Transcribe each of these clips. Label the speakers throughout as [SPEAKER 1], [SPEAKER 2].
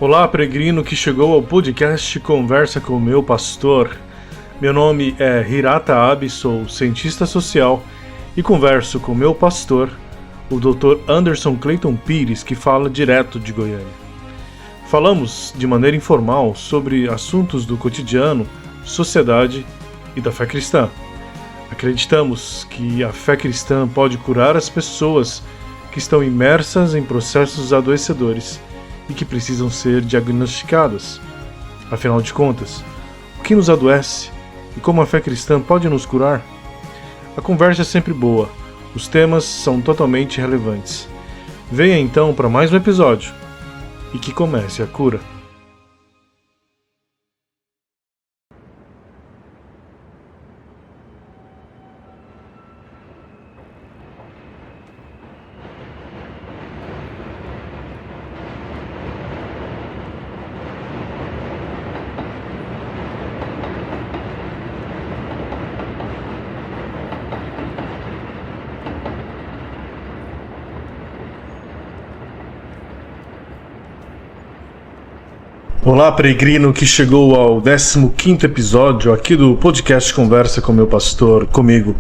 [SPEAKER 1] Olá, peregrino que chegou ao podcast Conversa com o meu pastor. Meu nome é Hirata Abe, sou cientista social e converso com o meu pastor, o Dr. Anderson Clayton Pires, que fala direto de Goiânia. Falamos de maneira informal sobre assuntos do cotidiano, sociedade e da fé cristã. Acreditamos que a fé cristã pode curar as pessoas que estão imersas em processos adoecedores e que precisam ser diagnosticadas. Afinal de contas, o que nos adoece e como a fé cristã pode nos curar? A conversa é sempre boa, os temas são totalmente relevantes. Venha então para mais um episódio e que comece a cura. Olá, peregrino que chegou ao 15º episódio aqui do podcast Conversa com meu pastor, comigo,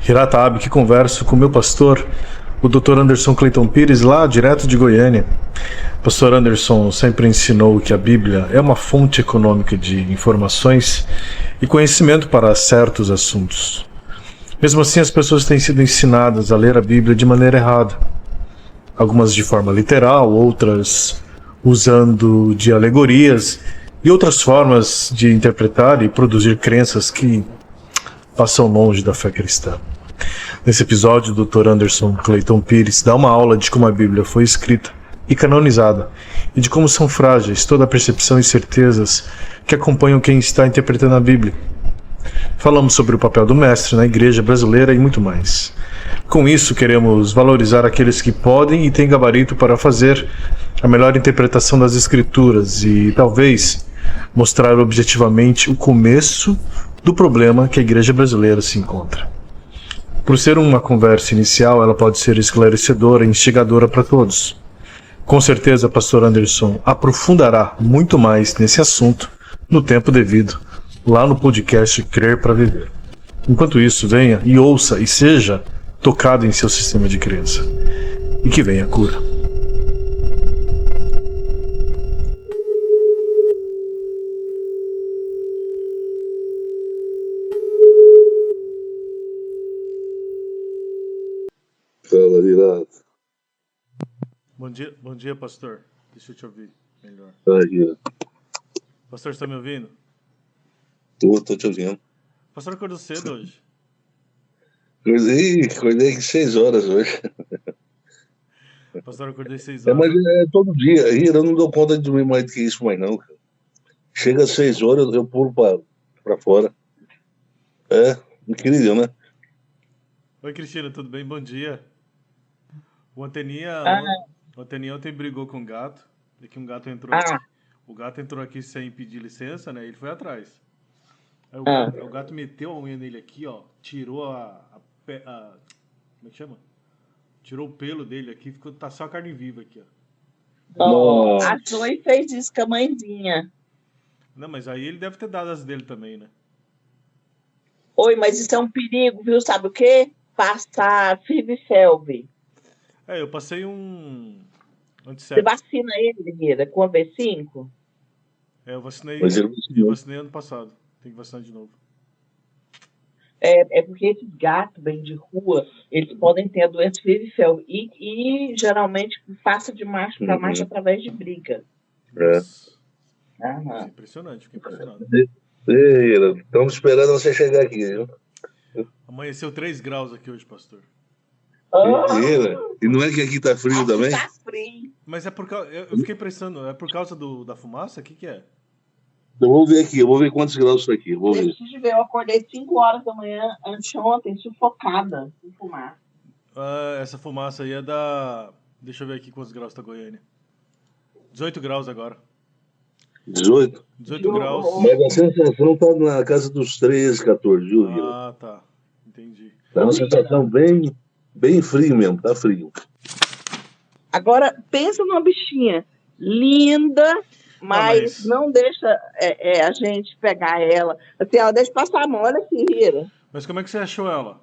[SPEAKER 1] Hirata Abe, que converso com meu pastor, o Dr. Anderson Clayton Pires, lá direto de Goiânia. Pastor Anderson sempre ensinou que a Bíblia é uma fonte econômica de informações e conhecimento para certos assuntos. Mesmo assim, as pessoas têm sido ensinadas a ler a Bíblia de maneira errada. Algumas de forma literal, outras usando de alegorias e outras formas de interpretar e produzir crenças que passam longe da fé cristã. Nesse episódio, o Dr. Anderson Clayton Pires dá uma aula de como a Bíblia foi escrita e canonizada e de como são frágeis toda a percepção e certezas que acompanham quem está interpretando a Bíblia. Falamos sobre o papel do mestre na igreja brasileira e muito mais. Com isso, queremos valorizar aqueles que podem e têm gabarito para fazer a melhor interpretação das Escrituras e, talvez, mostrar objetivamente o começo do problema que a igreja brasileira se encontra. Por ser uma conversa inicial, ela pode ser esclarecedora e instigadora para todos. Com certeza, pastor Anderson aprofundará muito mais nesse assunto no tempo devido, lá no podcast Crer para Viver. Enquanto isso, venha e ouça e seja tocado em seu sistema de crença. E que venha a cura.
[SPEAKER 2] Fala, Hirata.
[SPEAKER 1] Bom dia, pastor. Deixa eu te ouvir melhor.
[SPEAKER 2] Aí,
[SPEAKER 1] Pastor, você está me ouvindo?
[SPEAKER 2] tô te ouvindo.
[SPEAKER 1] Pastor, acordou cedo hoje.
[SPEAKER 2] Acordei 6 horas hoje.
[SPEAKER 1] Pastor, acordei 6
[SPEAKER 2] Mas
[SPEAKER 1] horas.
[SPEAKER 2] é todo dia. Hira, eu não dou conta de dormir mais do que isso mais não, cara. Chega às 6 horas, eu pulo pra fora. É, incrível, né?
[SPEAKER 1] Oi, Cristina, tudo bem? Bom dia. O Anteninha ontem brigou com o gato. E que um gato entrou aqui. O gato entrou aqui sem pedir licença, né? Ele foi atrás. Aí o gato meteu a unha nele aqui, ó. Tirou como é que chama? Tirou o pelo dele aqui, tá só a carne viva aqui, ó.
[SPEAKER 3] A Zoe fez isso com a mãezinha.
[SPEAKER 1] Não, mas aí ele deve ter dado as dele também, né?
[SPEAKER 3] Oi, mas isso é um perigo, viu? Sabe o quê? Passar Fivifelv.
[SPEAKER 1] Eu passei um
[SPEAKER 3] Você
[SPEAKER 1] antisséptico.
[SPEAKER 3] vacina ele, Mira, com a B5?
[SPEAKER 1] Eu vacinei ano passado. Tem que vacinar de novo.
[SPEAKER 3] É porque esses gatos bem de rua, eles podem ter a doença Fivifelv e geralmente passa de macho para macho através de briga.
[SPEAKER 1] É impressionante, fiquei impressionado.
[SPEAKER 2] Hira, estamos esperando você chegar aqui, viu?
[SPEAKER 1] Amanheceu 3 graus aqui hoje, pastor.
[SPEAKER 2] Hira, e não é que aqui tá frio também?
[SPEAKER 3] Tá frio.
[SPEAKER 1] Mas é por causa. Eu fiquei pensando, é por causa da fumaça? O que é?
[SPEAKER 2] Eu vou ver aqui, eu vou ver quantos graus tá aqui. Vou ver.
[SPEAKER 3] Deixa eu ver, eu acordei 5 horas da manhã anteontem, sufocada com fumaça.
[SPEAKER 1] Essa fumaça aí é da. Deixa eu ver aqui quantos graus tá Goiânia. 18 graus agora.
[SPEAKER 2] 18?
[SPEAKER 1] 18 graus.
[SPEAKER 2] Mas a sensação tá na casa dos 13, 14, viu, Hira?
[SPEAKER 1] Ah, tá. Entendi.
[SPEAKER 2] Tá uma sensação bem frio mesmo, tá frio.
[SPEAKER 3] Agora, pensa numa bichinha linda, Mas
[SPEAKER 1] mas,
[SPEAKER 3] não deixa a gente pegar ela. Assim, ela deixa passar a mão, olha aqui, Rira.
[SPEAKER 1] mas como é que você achou ela?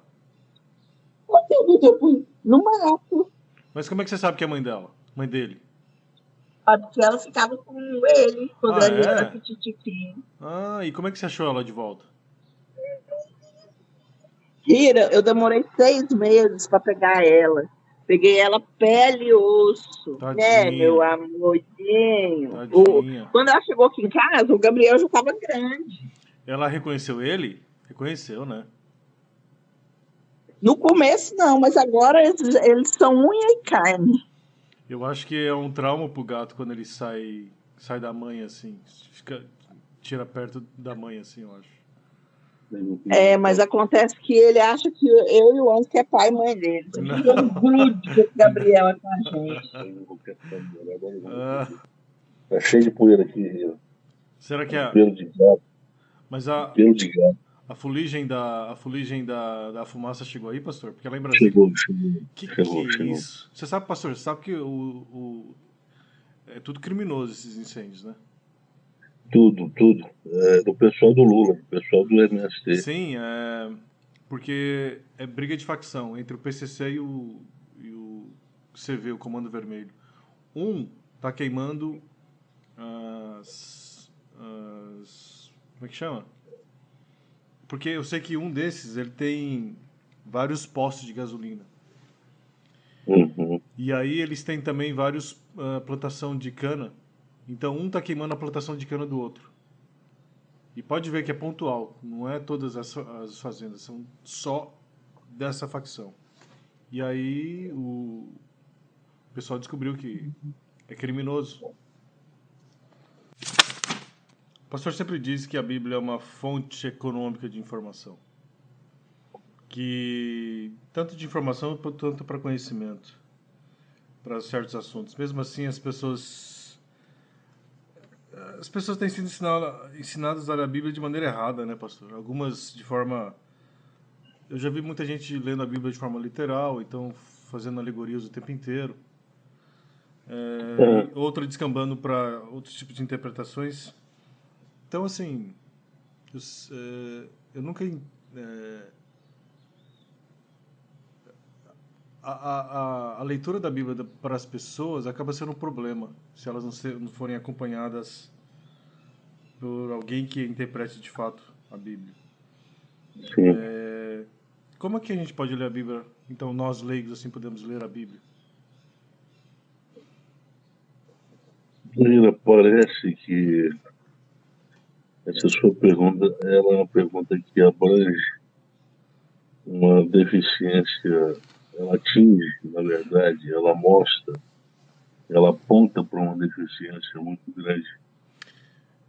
[SPEAKER 3] Eu fui no mato.
[SPEAKER 1] Mas como é que você sabe que é mãe dela? Mãe dele?
[SPEAKER 3] Porque ela ficava com ele quando
[SPEAKER 1] Ah,
[SPEAKER 3] ele era
[SPEAKER 1] é?
[SPEAKER 3] pititiquinho.
[SPEAKER 1] Ah, e como é que você achou ela de volta?
[SPEAKER 3] Rira, eu demorei 6 meses para pegar ela. Peguei ela pele e osso, né, meu
[SPEAKER 1] Tadinha,
[SPEAKER 3] amorzinho?
[SPEAKER 1] tadinha.
[SPEAKER 3] Quando ela chegou aqui em casa, o Gabriel já estava grande.
[SPEAKER 1] Ela reconheceu ele? Reconheceu, né?
[SPEAKER 3] No começo, não, mas agora eles são unha e carne.
[SPEAKER 1] Eu acho que é um trauma pro gato quando ele sai da mãe assim. Tira perto da mãe assim, eu acho.
[SPEAKER 3] Mas acontece que ele acha que eu e o Anjo que é pai e mãe dele. Você
[SPEAKER 1] Não.
[SPEAKER 3] viu o grude que esse Gabriel é com a gente.
[SPEAKER 1] Ah,
[SPEAKER 2] Tá cheio de poeira aqui,
[SPEAKER 1] será que é.
[SPEAKER 2] pelo de gato,
[SPEAKER 1] Mas
[SPEAKER 2] pelo de gato.
[SPEAKER 1] a fuligem da fumaça chegou aí, pastor? Porque lá em Brasília.
[SPEAKER 2] Chegou.
[SPEAKER 1] Que é isso? Você sabe, pastor, você sabe que é tudo criminoso esses incêndios, né?
[SPEAKER 2] Tudo. É, do pessoal do Lula, do pessoal do MST.
[SPEAKER 1] Sim, porque é briga de facção entre o PCC e o CV, o Comando Vermelho. Um tá queimando como é que chama? Porque eu sei que um desses, ele tem vários postos de gasolina.
[SPEAKER 2] Uhum.
[SPEAKER 1] E aí eles têm também vários plantação de cana. Então um tá queimando a plantação de cana do outro. E pode ver que é pontual, não é todas as fazendas, são só dessa facção. E aí o pessoal descobriu que é criminoso. O pastor sempre diz que a Bíblia é uma fonte econômica de informação. Que tanto de informação quanto para conhecimento, para certos assuntos. Mesmo assim, as pessoas têm sido ensinadas a ler a Bíblia de maneira errada, né, pastor? Algumas de forma... Eu já vi muita gente lendo a Bíblia de forma literal, então fazendo alegorias o tempo inteiro. E outra descambando para outros tipos de interpretações. Então, assim, eu nunca... A leitura da Bíblia para as pessoas acaba sendo um problema se elas não forem acompanhadas por alguém que interprete de fato a Bíblia.
[SPEAKER 2] Sim.
[SPEAKER 1] Como é que a gente pode ler a Bíblia? Então, nós leigos assim podemos ler a Bíblia?
[SPEAKER 2] Lila, parece que essa sua pergunta ela é uma pergunta que abrange uma deficiência, ela atinge, na verdade, ela mostra, ela aponta para uma deficiência muito grande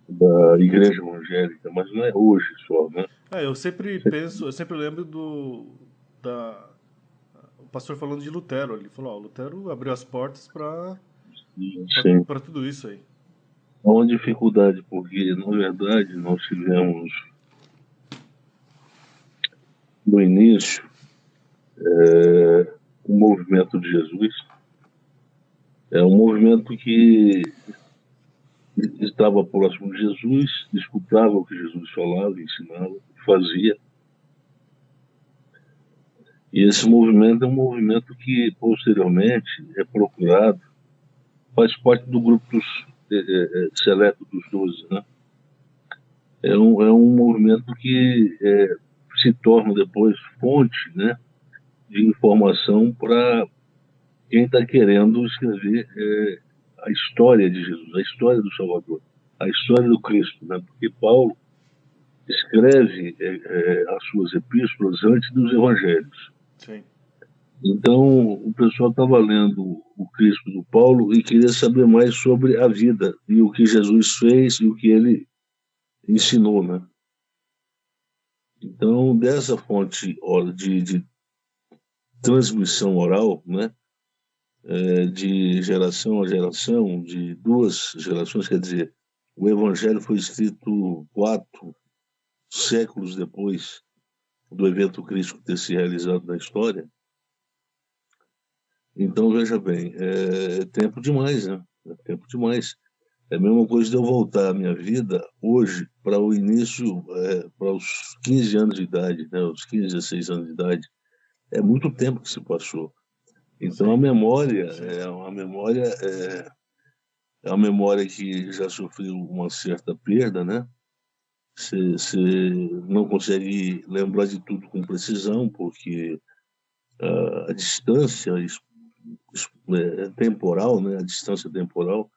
[SPEAKER 2] da igreja evangélica, mas não é hoje só, né?
[SPEAKER 1] Eu sempre lembro o pastor falando de Lutero. Ele falou, Lutero abriu as portas
[SPEAKER 2] Sim.
[SPEAKER 1] para tudo isso aí.
[SPEAKER 2] Há uma dificuldade, porque, na verdade, nós tivemos, no início, o movimento de Jesus. É um movimento que estava próximo de Jesus, escutava o que Jesus falava, ensinava, fazia. E esse movimento é um movimento que, posteriormente, é procurado, faz parte do grupo seleto dos 12, né? É um movimento que se torna depois fonte, né, de informação para quem está querendo escrever a história de Jesus, a história do Salvador, a história do Cristo, né? Porque Paulo escreve as suas epístolas antes dos evangelhos.
[SPEAKER 1] Sim.
[SPEAKER 2] Então, o pessoal estava lendo o Cristo do Paulo e queria saber mais sobre a vida e o que Jesus fez e o que ele ensinou, né? Então, dessa fonte de transmissão oral, né, de geração a geração, de 2 gerações, quer dizer, o Evangelho foi escrito 4 séculos depois do evento Cristo ter se realizado na história. Então, veja bem, é tempo demais, né? É tempo demais. É a mesma coisa de eu voltar a minha vida hoje para o início, para os 15 anos de idade, né, os 15, 16 anos de idade. É muito tempo que se passou. Então a
[SPEAKER 1] Sim,
[SPEAKER 2] memória
[SPEAKER 1] sim.
[SPEAKER 2] é uma memória que já sofreu uma certa perda, né? Você não consegue lembrar de tudo com precisão, porque a distância temporal, né? A distância temporal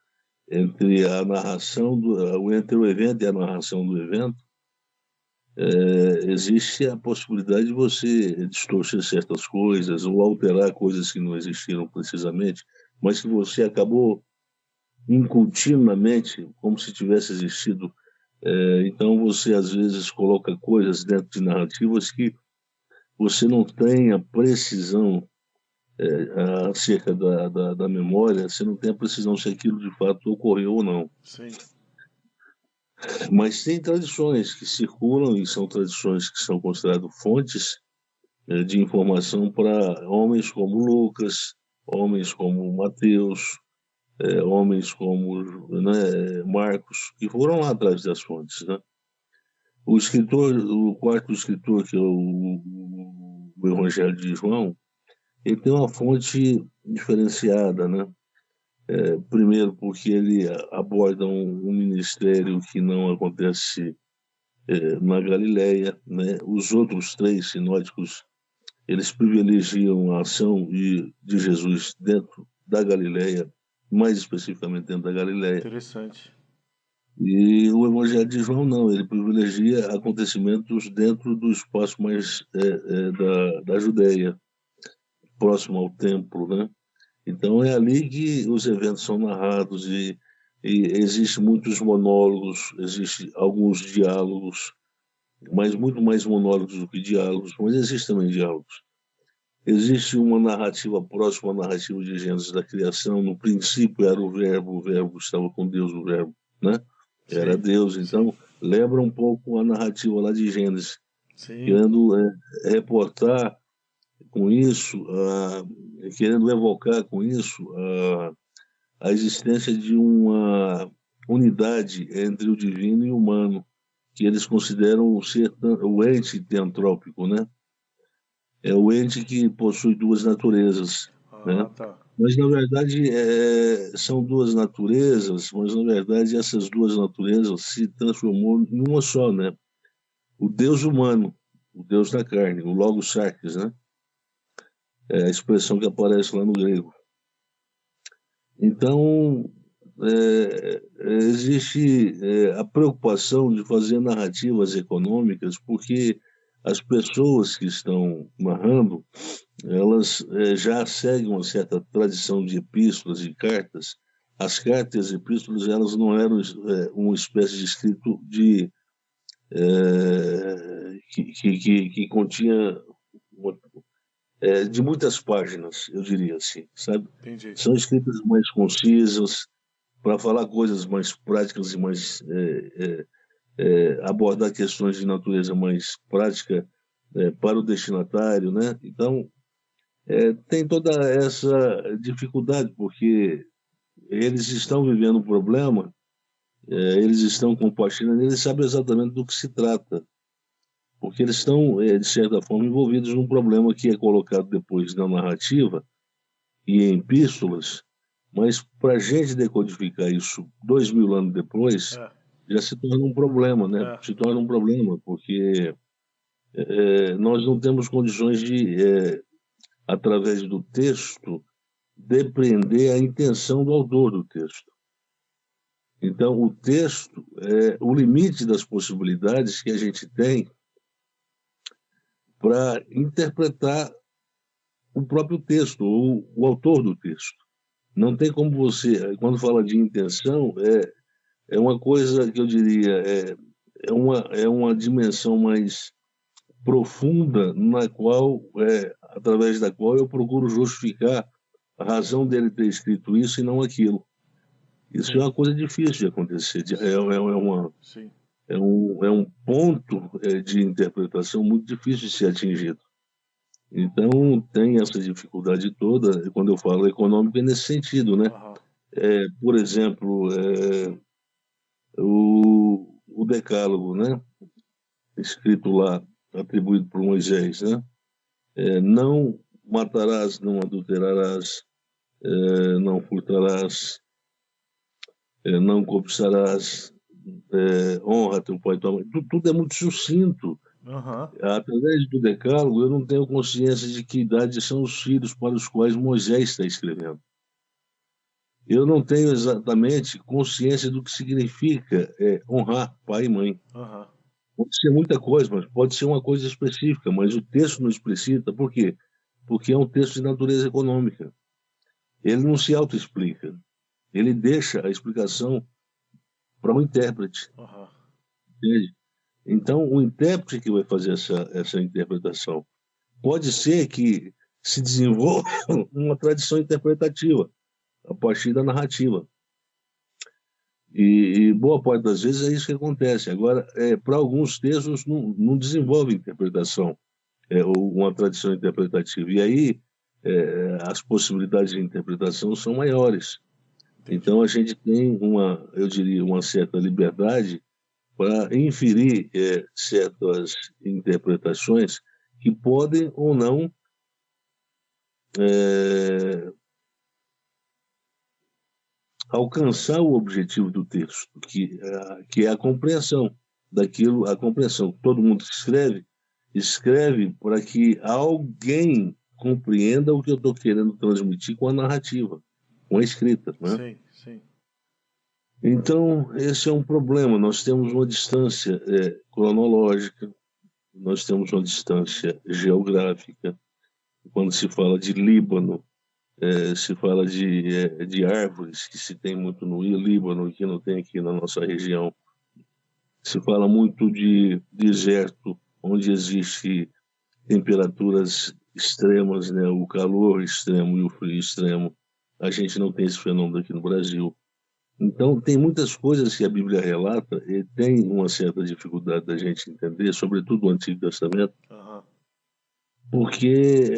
[SPEAKER 2] entre a narração entre o evento e a narração do evento, existe a possibilidade de você distorcer certas coisas ou alterar coisas que não existiram precisamente, mas que você acabou incutindo na mente como se tivesse existido. Então você às vezes coloca coisas dentro de narrativas que você não tem a precisão acerca da memória, você não tem a precisão se aquilo de fato ocorreu ou não.
[SPEAKER 1] Sim.
[SPEAKER 2] Mas tem tradições que circulam e são tradições que são consideradas fontes de informação para homens como Lucas, homens como Mateus, homens como, né, Marcos, que foram lá atrás das fontes, né? O quarto escritor, que é o Evangelho de João, ele tem uma fonte diferenciada, né? Primeiro porque ele aborda um ministério que não acontece na Galileia, né? Os outros três sinóticos, eles privilegiam a ação de Jesus dentro da Galileia, mais especificamente dentro da Galileia.
[SPEAKER 1] Interessante.
[SPEAKER 2] E o Evangelho de João não, ele privilegia acontecimentos dentro do espaço mais da Judéia, próximo ao templo, né? Então é ali que os eventos são narrados e existem muitos monólogos, existem alguns diálogos, mas muito mais monólogos do que diálogos, mas existem também diálogos. Existe uma narrativa próxima à narrativa de Gênesis da criação. No princípio era o verbo estava com Deus, o verbo, né? Era
[SPEAKER 1] Sim,
[SPEAKER 2] Deus. Então,
[SPEAKER 1] sim.
[SPEAKER 2] lembra um pouco a narrativa lá de Gênesis,
[SPEAKER 1] Sim.
[SPEAKER 2] querendo reportar com isso, querendo evocar com isso a existência de uma unidade entre o divino e o humano, que eles consideram ser o ente teantrópico, né? É o ente que possui duas naturezas, né?
[SPEAKER 1] Tá.
[SPEAKER 2] Mas, na verdade, são duas naturezas, mas, na verdade, essas duas naturezas se transformou em uma só, né? O Deus humano, o Deus da carne, o Logos Sarkis, né? É a expressão que aparece lá no grego. Então, existe a preocupação de fazer narrativas econômicas, porque as pessoas que estão narrando, elas já seguem uma certa tradição de epístolas e cartas. As cartas e epístolas, elas não eram uma espécie de escrito que continha de muitas páginas, eu diria assim, sabe?
[SPEAKER 1] Entendi.
[SPEAKER 2] São escritas mais concisas, para falar coisas mais práticas e mais abordar questões de natureza mais prática para o destinatário, né? Então, tem toda essa dificuldade, porque eles estão vivendo um problema, eles estão compartilhando, eles sabem exatamente do que se trata, porque eles estão, de certa forma, envolvidos num problema que é colocado depois na narrativa e em epístolas, mas para a gente decodificar isso 2000 anos depois, já se torna um problema, né? Se torna um problema, porque nós não temos condições de, através do texto, depreender a intenção do autor do texto. Então, o texto é o limite das possibilidades que a gente tem para interpretar o próprio texto, ou o autor do texto. Não tem como você, quando fala de intenção, é uma coisa que eu diria, é uma dimensão mais profunda, na qual, através da qual eu procuro justificar a razão dele ter escrito isso e não aquilo. Isso é uma coisa difícil de acontecer, é um ponto de interpretação muito difícil de ser atingido. Então, tem essa dificuldade toda, quando eu falo econômico, é nesse sentido, né? Por exemplo, o Decálogo, né? Escrito lá, atribuído por Moisés, né? Não matarás, não adulterarás, não furtarás, não cobiçarás, honra teu pai e tua mãe. Tudo é muito sucinto.
[SPEAKER 1] Aham.
[SPEAKER 2] Através do Decálogo, eu não tenho consciência de que idade são os filhos para os quais Moisés está escrevendo. Eu não tenho exatamente consciência do que significa honrar pai e mãe.
[SPEAKER 1] Aham.
[SPEAKER 2] Pode ser muita coisa, mas pode ser uma coisa específica, mas o texto não explicita. Por quê? Porque é um texto de natureza econômica. Ele não se autoexplica. Ele deixa a explicação para um intérprete.
[SPEAKER 1] Aham.
[SPEAKER 2] Entende? Então, o intérprete que vai fazer essa interpretação. Pode ser que se desenvolva uma tradição interpretativa a partir da narrativa. E boa parte das vezes é isso que acontece. Agora, para alguns textos não desenvolve interpretação, ou uma tradição interpretativa. E aí as possibilidades de interpretação são maiores. Então a gente tem eu diria, uma certa liberdade para inferir certas interpretações que podem ou não alcançar o objetivo do texto, que é a compreensão daquilo, a compreensão. Todo mundo que escreve para que alguém compreenda o que eu estou querendo transmitir com a narrativa, com a escrita, né?
[SPEAKER 1] Sim, sim.
[SPEAKER 2] Então, esse é um problema. Nós temos uma distância cronológica, nós temos uma distância geográfica. Quando se fala de Líbano, se fala de árvores, que se tem muito no Líbano, que não tem aqui na nossa região. Se fala muito de deserto, onde existe temperaturas extremas, né? O calor extremo e o frio extremo. A gente não tem esse fenômeno aqui no Brasil. Então, tem muitas coisas que a Bíblia relata e tem uma certa dificuldade da gente entender, sobretudo o Antigo Testamento, porque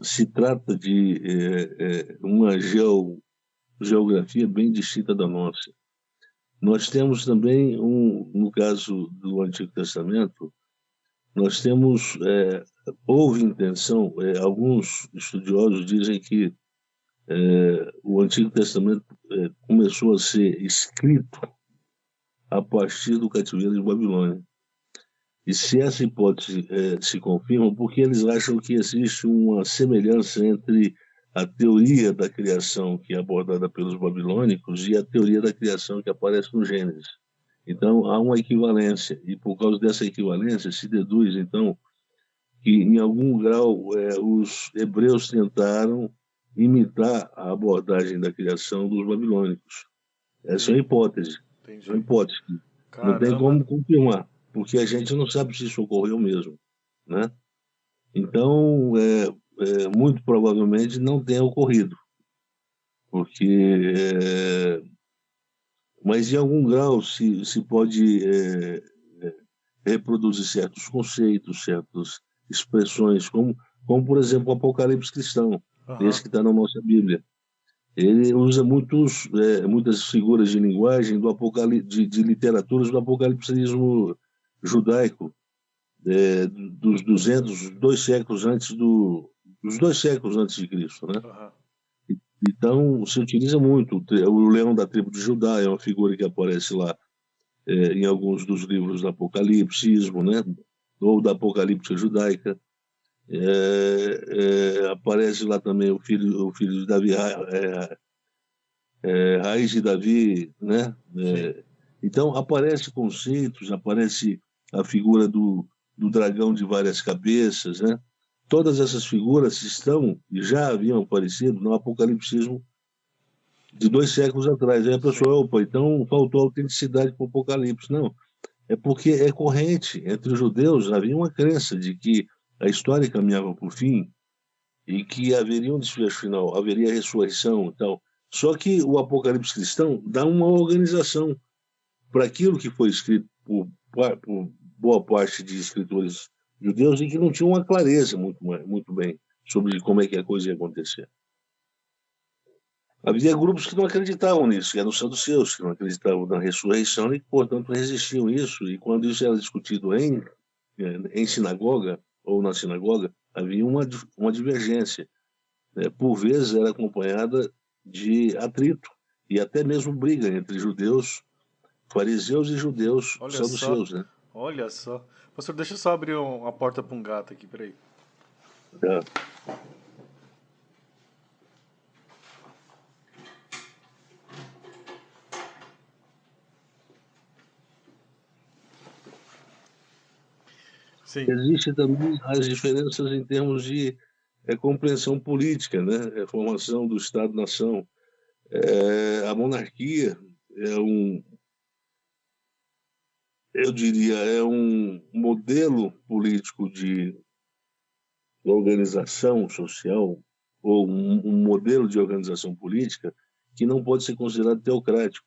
[SPEAKER 2] se trata de uma geografia bem distinta da nossa. Nós temos também, no caso do Antigo Testamento, nós temos, houve intenção, alguns estudiosos dizem que o Antigo Testamento começou a ser escrito a partir do cativeiro de Babilônia. E se essa hipótese se confirma, porque eles acham que existe uma semelhança entre a teoria da criação que é abordada pelos babilônicos e a teoria da criação que aparece no Gênesis. Então, há uma equivalência, e por causa dessa equivalência se deduz, então, que em algum grau os hebreus tentaram imitar a abordagem da criação dos babilônicos. Essa é uma hipótese.
[SPEAKER 1] Entendi.
[SPEAKER 2] É uma hipótese. Não tem como confirmar, porque a gente não sabe se isso ocorreu mesmo, né? Então, muito provavelmente não tenha ocorrido, porque mas em algum grau se pode reproduzir certos conceitos, certas expressões, como por exemplo o Apocalipse cristão, esse que está na nossa Bíblia. Ele usa muitas figuras de linguagem do Apocalipse, de literaturas do apocalipsismo judaico, dos 2 séculos antes dos 2 séculos antes de Cristo, né? Então se utiliza muito. O leão da tribo de Judá é uma figura que aparece lá em alguns dos livros do apocalipsismo, né? Ou da apocalipse judaica. Aparece lá também o filho de Davi, raiz de Davi, né? Então aparece conceitos, aparece a figura do dragão de várias cabeças, né? Todas essas figuras estão e já haviam aparecido no apocalipsismo de 2 séculos atrás. Aí a pessoa, opa, então faltou autenticidade para o Apocalipse. Não, é porque é corrente. Entre os judeus havia uma crença de que a história caminhava para o fim e que haveria um desfecho final, haveria ressurreição e tal. Só que o Apocalipse cristão dá uma organização para aquilo que foi escrito por boa parte de escritores judeus e que não tinham uma clareza muito bem sobre como é que a coisa ia acontecer. Havia grupos que não acreditavam nisso, que eram os saduceus, que não acreditavam na ressurreição e que, portanto, resistiam a isso. E quando isso era discutido em sinagoga, ou na sinagoga, havia uma divergência. Por vezes era acompanhada de atrito e até mesmo briga entre judeus, fariseus e judeus
[SPEAKER 1] Olha só,
[SPEAKER 2] saduceus, né?
[SPEAKER 1] olha só. Pastor, deixa eu só abrir uma porta para um gato aqui, peraí.
[SPEAKER 2] Tá.
[SPEAKER 1] Sim,
[SPEAKER 2] Existem também as diferenças em termos de compreensão política, né? Formação do Estado-nação. A monarquia é eu diria, é um modelo político de organização social, ou um modelo de organização política que não pode ser considerado teocrático.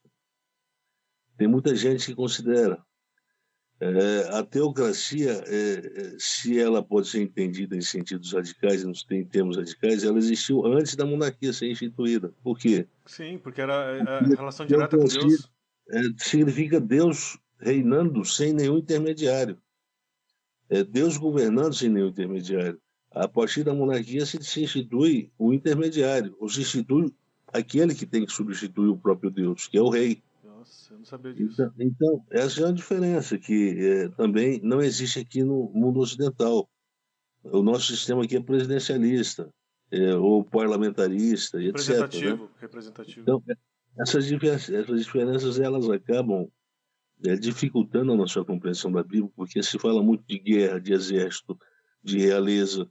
[SPEAKER 2] Tem muita gente que considera. A teocracia, se ela pode ser entendida em sentidos radicais, em termos radicais, ela existiu antes da monarquia ser instituída. Por quê?
[SPEAKER 1] sim, porque era a relação direta com
[SPEAKER 2] Teocracia
[SPEAKER 1] Deus.
[SPEAKER 2] significa Deus reinando sem nenhum intermediário. Deus governando sem nenhum intermediário. A partir da monarquia se institui o intermediário, ou se institui aquele que tem que substituir o próprio Deus, que é o rei.
[SPEAKER 1] Nossa, eu não sabia disso.
[SPEAKER 2] Então, essa é a diferença que também não existe aqui no mundo ocidental. O nosso sistema aqui é presidencialista, ou parlamentarista, e etc. Né?
[SPEAKER 1] Representativo.
[SPEAKER 2] Então, essas diferenças elas acabam dificultando a nossa compreensão da Bíblia, porque se fala muito de guerra, de exército, de realeza.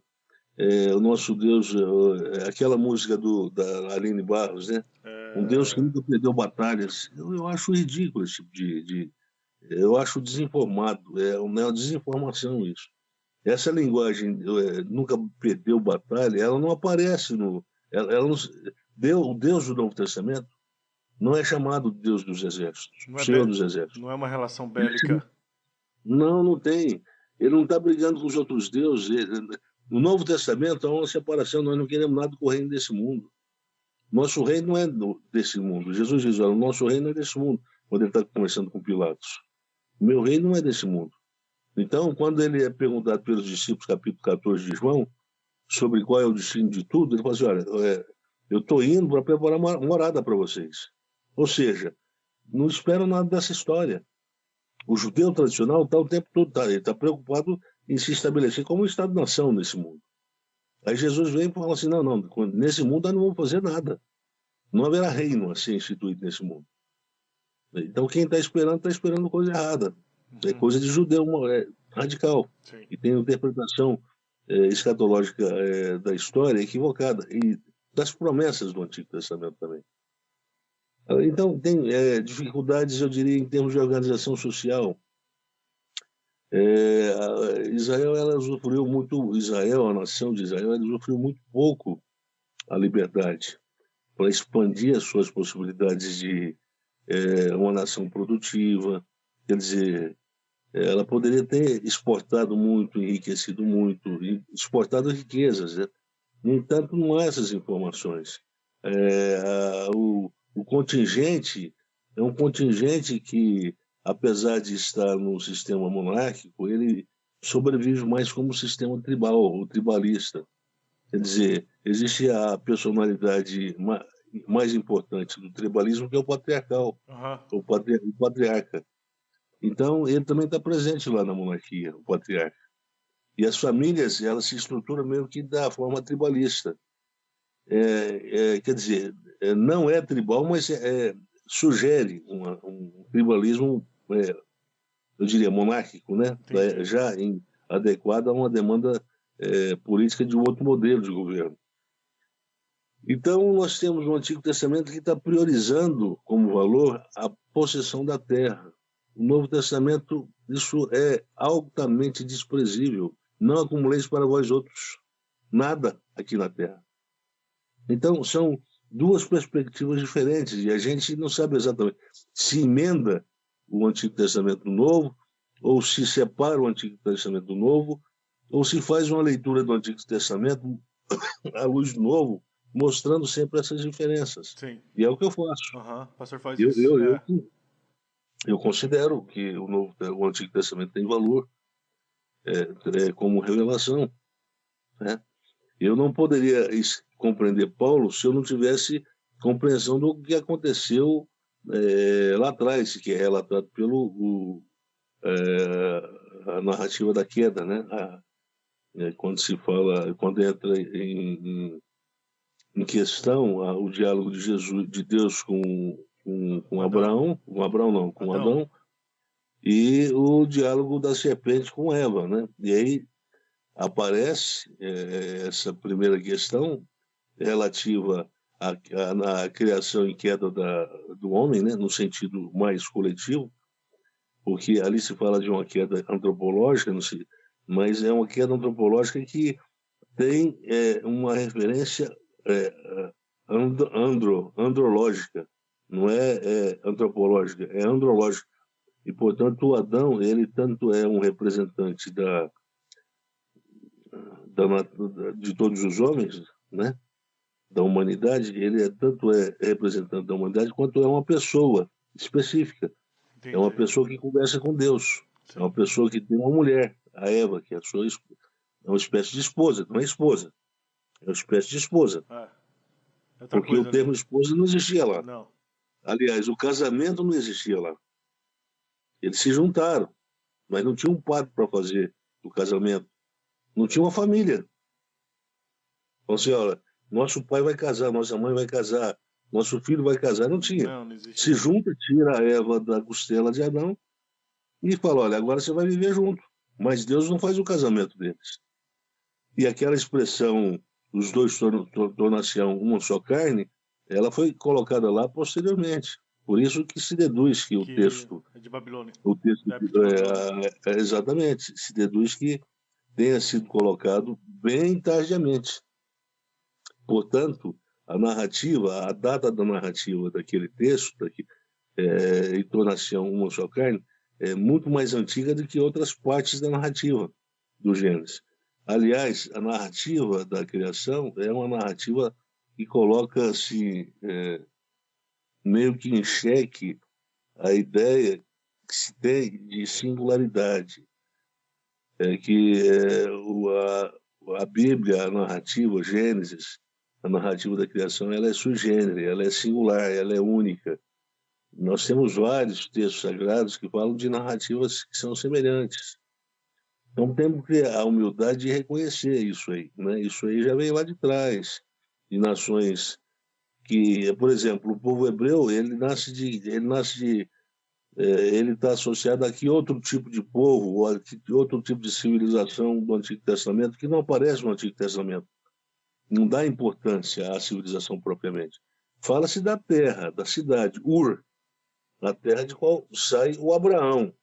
[SPEAKER 2] O nosso Deus, aquela música da Aline Barros, né? Um Deus que nunca perdeu batalhas. Eu acho ridículo esse tipo eu acho desinformado, é uma desinformação isso. Essa linguagem nunca perdeu batalha, ela não aparece ela não, o Deus do Novo Testamento não é chamado Deus dos Exércitos, Senhor dos Exércitos.
[SPEAKER 1] Não é uma relação bélica.
[SPEAKER 2] Não tem. Ele não está brigando com os outros deuses. No Novo Testamento há uma separação, nós não queremos nada com o reino desse mundo. Nosso reino não é desse mundo. Jesus diz, o nosso reino não é desse mundo, quando ele está conversando com Pilatos. O meu reino não é desse mundo. Então, quando ele é perguntado pelos discípulos, capítulo 14 de João, sobre qual é o destino de tudo, ele fala assim, olha, eu estou indo para preparar uma morada para vocês. Ou seja, não espero nada dessa história. O judeu tradicional está o tempo todo, ele está preocupado em se estabelecer como um Estado-nação nesse mundo. Aí Jesus vem e fala assim, não, nesse mundo nós não vamos fazer nada. Não haverá reino a ser instituído nesse mundo. Então quem está esperando coisa errada. É coisa de judeu radical.
[SPEAKER 1] Sim.
[SPEAKER 2] E tem uma interpretação escatológica da história equivocada. E das promessas do Antigo Testamento também. Então tem dificuldades, eu diria, em termos de organização social. Israel, a nação de Israel, ela usufruiu muito pouco a liberdade para expandir as suas possibilidades de uma nação produtiva. Quer dizer, ela poderia ter exportado muito, enriquecido muito, exportado riquezas. Né? No entanto, não há essas informações. O contingente é um contingente que, apesar de estar no sistema monárquico, ele sobrevive mais como sistema tribal ou tribalista. Quer dizer, existe a personalidade mais importante do tribalismo, que é o patriarcal, o patriarca. Então, ele também está presente lá na monarquia, o patriarca. E as famílias, elas se estruturam meio que da forma tribalista. Quer dizer, não é tribal, mas sugere um tribalismo, eu diria, monárquico, né? Já adequado a uma demanda política de um outro modelo de governo. Então, nós temos no Antigo Testamento que está priorizando como valor a possessão da terra. No Novo Testamento, isso é altamente desprezível. Não acumuleis para vós outros nada aqui na terra. Então, são duas perspectivas diferentes e a gente não sabe exatamente se emenda o Antigo Testamento do Novo, ou se separa o Antigo Testamento do Novo, ou se faz uma leitura do Antigo Testamento à luz do Novo, mostrando sempre essas diferenças.
[SPEAKER 1] Sim.
[SPEAKER 2] E é o que eu faço.
[SPEAKER 1] O pastor faz
[SPEAKER 2] Eu,
[SPEAKER 1] isso.
[SPEAKER 2] eu, eu considero que o Antigo Testamento tem valor como revelação, né? Eu não poderia compreender Paulo se eu não tivesse compreensão do que aconteceu lá atrás, que é relatado pelo a narrativa da queda, né? Quando se fala, quando entra em questão o diálogo de Jesus, de Deus com Abraão, com Adão, e o diálogo da serpente com Eva, né? E aí aparece essa primeira questão relativa à criação e queda do homem, né? No sentido mais coletivo, porque ali se fala de uma queda antropológica, não sei, mas é uma queda antropológica que tem uma referência andrológica, não é antropológica, é andrológica. E, portanto, o Adão, ele tanto é um representante de todos os homens, né, da humanidade, ele tanto é representante da humanidade, quanto é uma pessoa específica. Entendi. É uma pessoa que conversa com Deus. Sim. É uma pessoa que tem uma mulher, a Eva, que é uma espécie de esposa, não é esposa. É uma espécie de esposa. Porque o termo esposa não existia lá.
[SPEAKER 1] Não.
[SPEAKER 2] Aliás, o casamento não existia lá. Eles se juntaram, mas não tinha um padre para fazer o casamento. Não tinha uma família. Então, assim, olha, nosso pai vai casar, nossa mãe vai casar, nosso filho vai casar. Não tinha.
[SPEAKER 1] Não existe.
[SPEAKER 2] Se junta, tira a Eva da costela de Adão e fala, olha, agora você vai viver junto. Mas Deus não faz o casamento deles. E aquela expressão, os dois tornam-se uma só carne, ela foi colocada lá posteriormente. Por isso que se deduz que o texto...
[SPEAKER 1] É de Babilônia.
[SPEAKER 2] O texto, exatamente. Se deduz que tenha sido colocado bem tardiamente. Portanto, a data da narrativa daquele texto, e tornar-se uma só carne, é muito mais antiga do que outras partes da narrativa do Gênesis. Aliás, a narrativa da criação é uma narrativa que coloca assim, meio que em xeque a ideia que se tem de singularidade. A Bíblia, a narrativa, Gênesis, a narrativa da criação, ela é sui generis, ela é singular, ela é única. Nós temos vários textos sagrados que falam de narrativas que são semelhantes. Então temos que ter a humildade de reconhecer isso aí, né? Isso aí já veio lá de trás, de nações que, por exemplo, o povo hebreu, ele está associado a que outro tipo de povo, ou a que outro tipo de civilização do Antigo Testamento, que não aparece no Antigo Testamento. Não dá importância à civilização propriamente. Fala-se da terra, da cidade, Ur, a terra de qual sai o Abraão,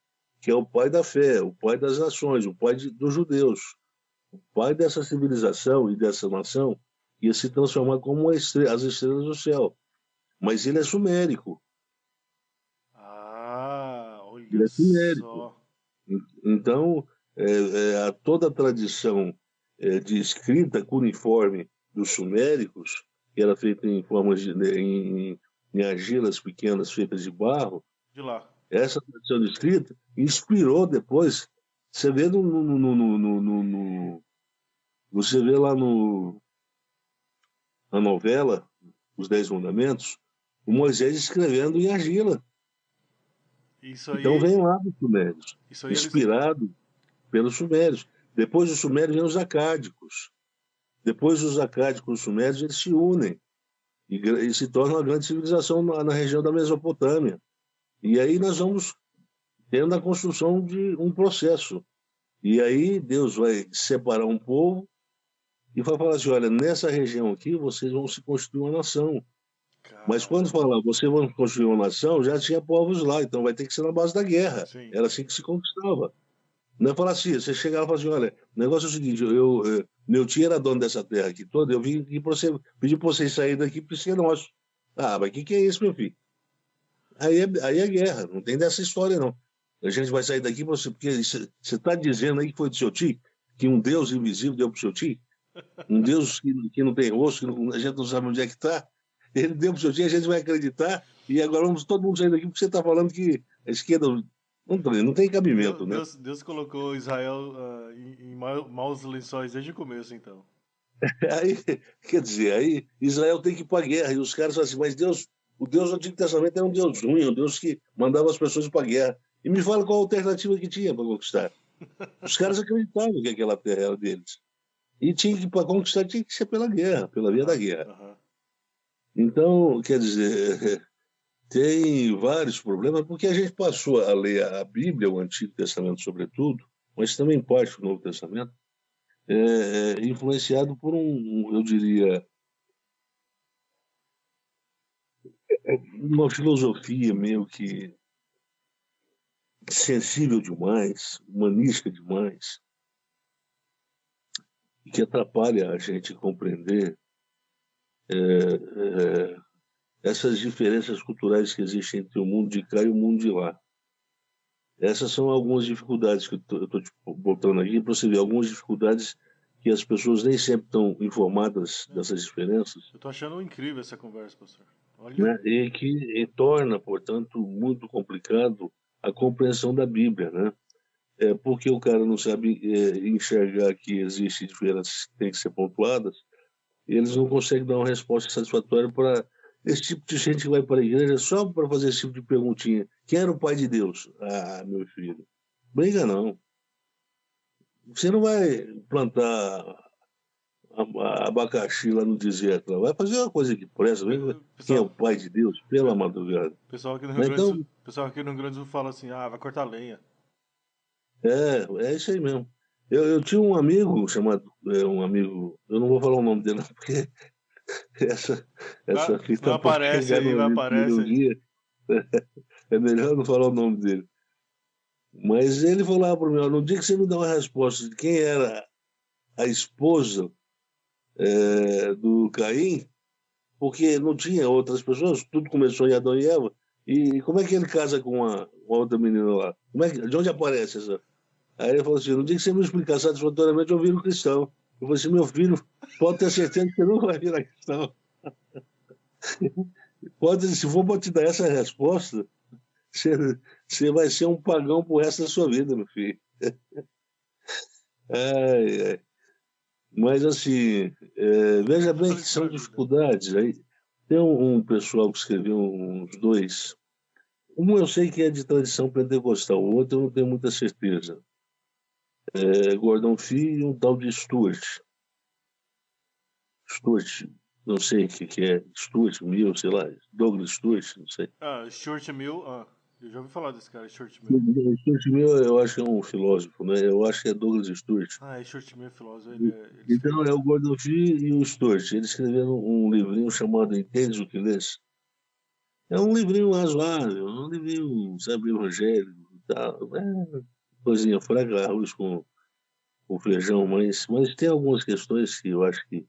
[SPEAKER 2] que é o pai da fé, o pai das nações, o pai dos judeus, o pai dessa civilização e dessa nação, ia se transformar como as estrelas do céu. Mas ele é sumérico.
[SPEAKER 1] Olha
[SPEAKER 2] ele é sumérico.
[SPEAKER 1] Só.
[SPEAKER 2] Então, toda a tradição de escrita cuneiforme dos suméricos, que era feita em formas em argilas pequenas feitas de barro,
[SPEAKER 1] de lá.
[SPEAKER 2] Essa tradição de escrita inspirou depois. Você vê você vê lá na novela Os 10 Mandamentos, o Moisés escrevendo em argila.
[SPEAKER 1] Isso aí...
[SPEAKER 2] Então vem lá dos sumérios, inspirado pelos sumérios. Depois dos sumérios vem os acádicos. Depois dos acádicos e os sumérios, eles se unem e se tornam uma grande civilização na região da Mesopotâmia. E aí nós vamos tendo a construção de um processo. E aí Deus vai separar um povo e vai falar assim, olha, nessa região aqui vocês vão se construir uma nação. Caramba. Mas quando falar, vocês vão construir uma nação, já tinha povos lá, então vai ter que ser na base da guerra. Sim. Era assim que se conquistava. Não é falar assim, você chegava e falava assim, olha, o negócio é o seguinte, meu tio era dono dessa terra aqui toda, eu vim aqui para você, pedi para vocês saírem daqui porque isso é nosso. Ah, mas o que é isso, meu filho? Aí é guerra, não tem dessa história, não. A gente vai sair daqui porque você está dizendo aí que foi do seu tio, que um Deus invisível deu para o seu tio? Um Deus que não tem rosto, a gente não sabe onde é que está. Ele deu para o seu dia, a gente vai acreditar, e agora vamos todo mundo sair daqui porque você está falando que a esquerda não tem cabimento, né?
[SPEAKER 1] Deus colocou Israel em maus lençóis desde o começo, então.
[SPEAKER 2] Aí, quer dizer, aí Israel tem que ir para a guerra, e os caras falam assim, mas Deus, o Deus do Antigo Testamento era um Deus ruim, um Deus que mandava as pessoas para a guerra. E me fala qual a alternativa que tinha para conquistar. Os caras acreditavam que aquela terra era deles. E tinha que, para conquistar, tinha que ser pela guerra, pela via da guerra. Então, quer dizer, tem vários problemas, porque a gente passou a ler a Bíblia, o Antigo Testamento sobretudo, mas também parte do Novo Testamento, influenciado por eu diria, uma filosofia meio que sensível demais, humanística demais, e que atrapalha a gente compreender essas diferenças culturais que existem entre o mundo de cá e o mundo de lá. Essas são algumas dificuldades que eu estou botando aqui para você ver, algumas dificuldades que as pessoas nem sempre estão informadas dessas diferenças.
[SPEAKER 1] Eu estou achando incrível essa conversa, pastor. Olha.
[SPEAKER 2] Né? E que torna, portanto, muito complicado a compreensão da Bíblia, né? Porque o cara não sabe enxergar que existem diferenças que têm que ser pontuadas, e eles não conseguem dar uma resposta satisfatória para esse tipo de gente que vai para a igreja só para fazer esse tipo de perguntinha. Quem era o pai de Deus? Ah, meu filho, briga não. Você não vai plantar abacaxi lá no deserto, vai fazer uma coisa que presta. Quem é o pai de Deus? Pela madrugada.
[SPEAKER 1] O pessoal aqui no Rio Grande do Sul fala assim, vai cortar lenha.
[SPEAKER 2] É isso aí mesmo. Eu tinha um amigo chamado, eu não vou falar o nome dele, porque essa fita
[SPEAKER 1] não aparece aí, vai aparecer.
[SPEAKER 2] Dia. É melhor não falar o nome dele. Mas ele falava para mim, no dia que você me dá uma resposta de quem era a esposa do Caim, porque não tinha outras pessoas, tudo começou em Adão e Eva, e como é que ele casa com uma outra menina lá? De onde aparece essa? Aí ele falou assim, no dia que você me explicar satisfatoriamente, eu viro cristão. Eu falei assim, meu filho, pode ter certeza que você não vai virar cristão. Se for para te dar essa resposta, você vai ser um pagão pro resto da sua vida, meu filho. Mas assim, veja bem que são dificuldades. Aí, tem um pessoal que escreveu uns dois. Um eu sei que é de tradição pentecostal, o outro eu não tenho muita certeza. Gordon Fee e um tal de Stuart, não sei o que é, Stuart Mill, sei lá, Douglas Stuart, não sei.
[SPEAKER 1] Stuart Mill, eu já ouvi falar desse cara, Stuart Mill.
[SPEAKER 2] Stuart Mill eu acho que é um filósofo, né? Eu acho que é Douglas Stuart.
[SPEAKER 1] Stuart Mill é filósofo.
[SPEAKER 2] Então é o Gordon Fee e o Stuart, eles escreveram um livrinho chamado Entendes o que Lês? É um livrinho razoável, um livrinho, sabe, evangélico e tal, coisinha fraca, arroz com feijão, mas tem algumas questões que eu acho que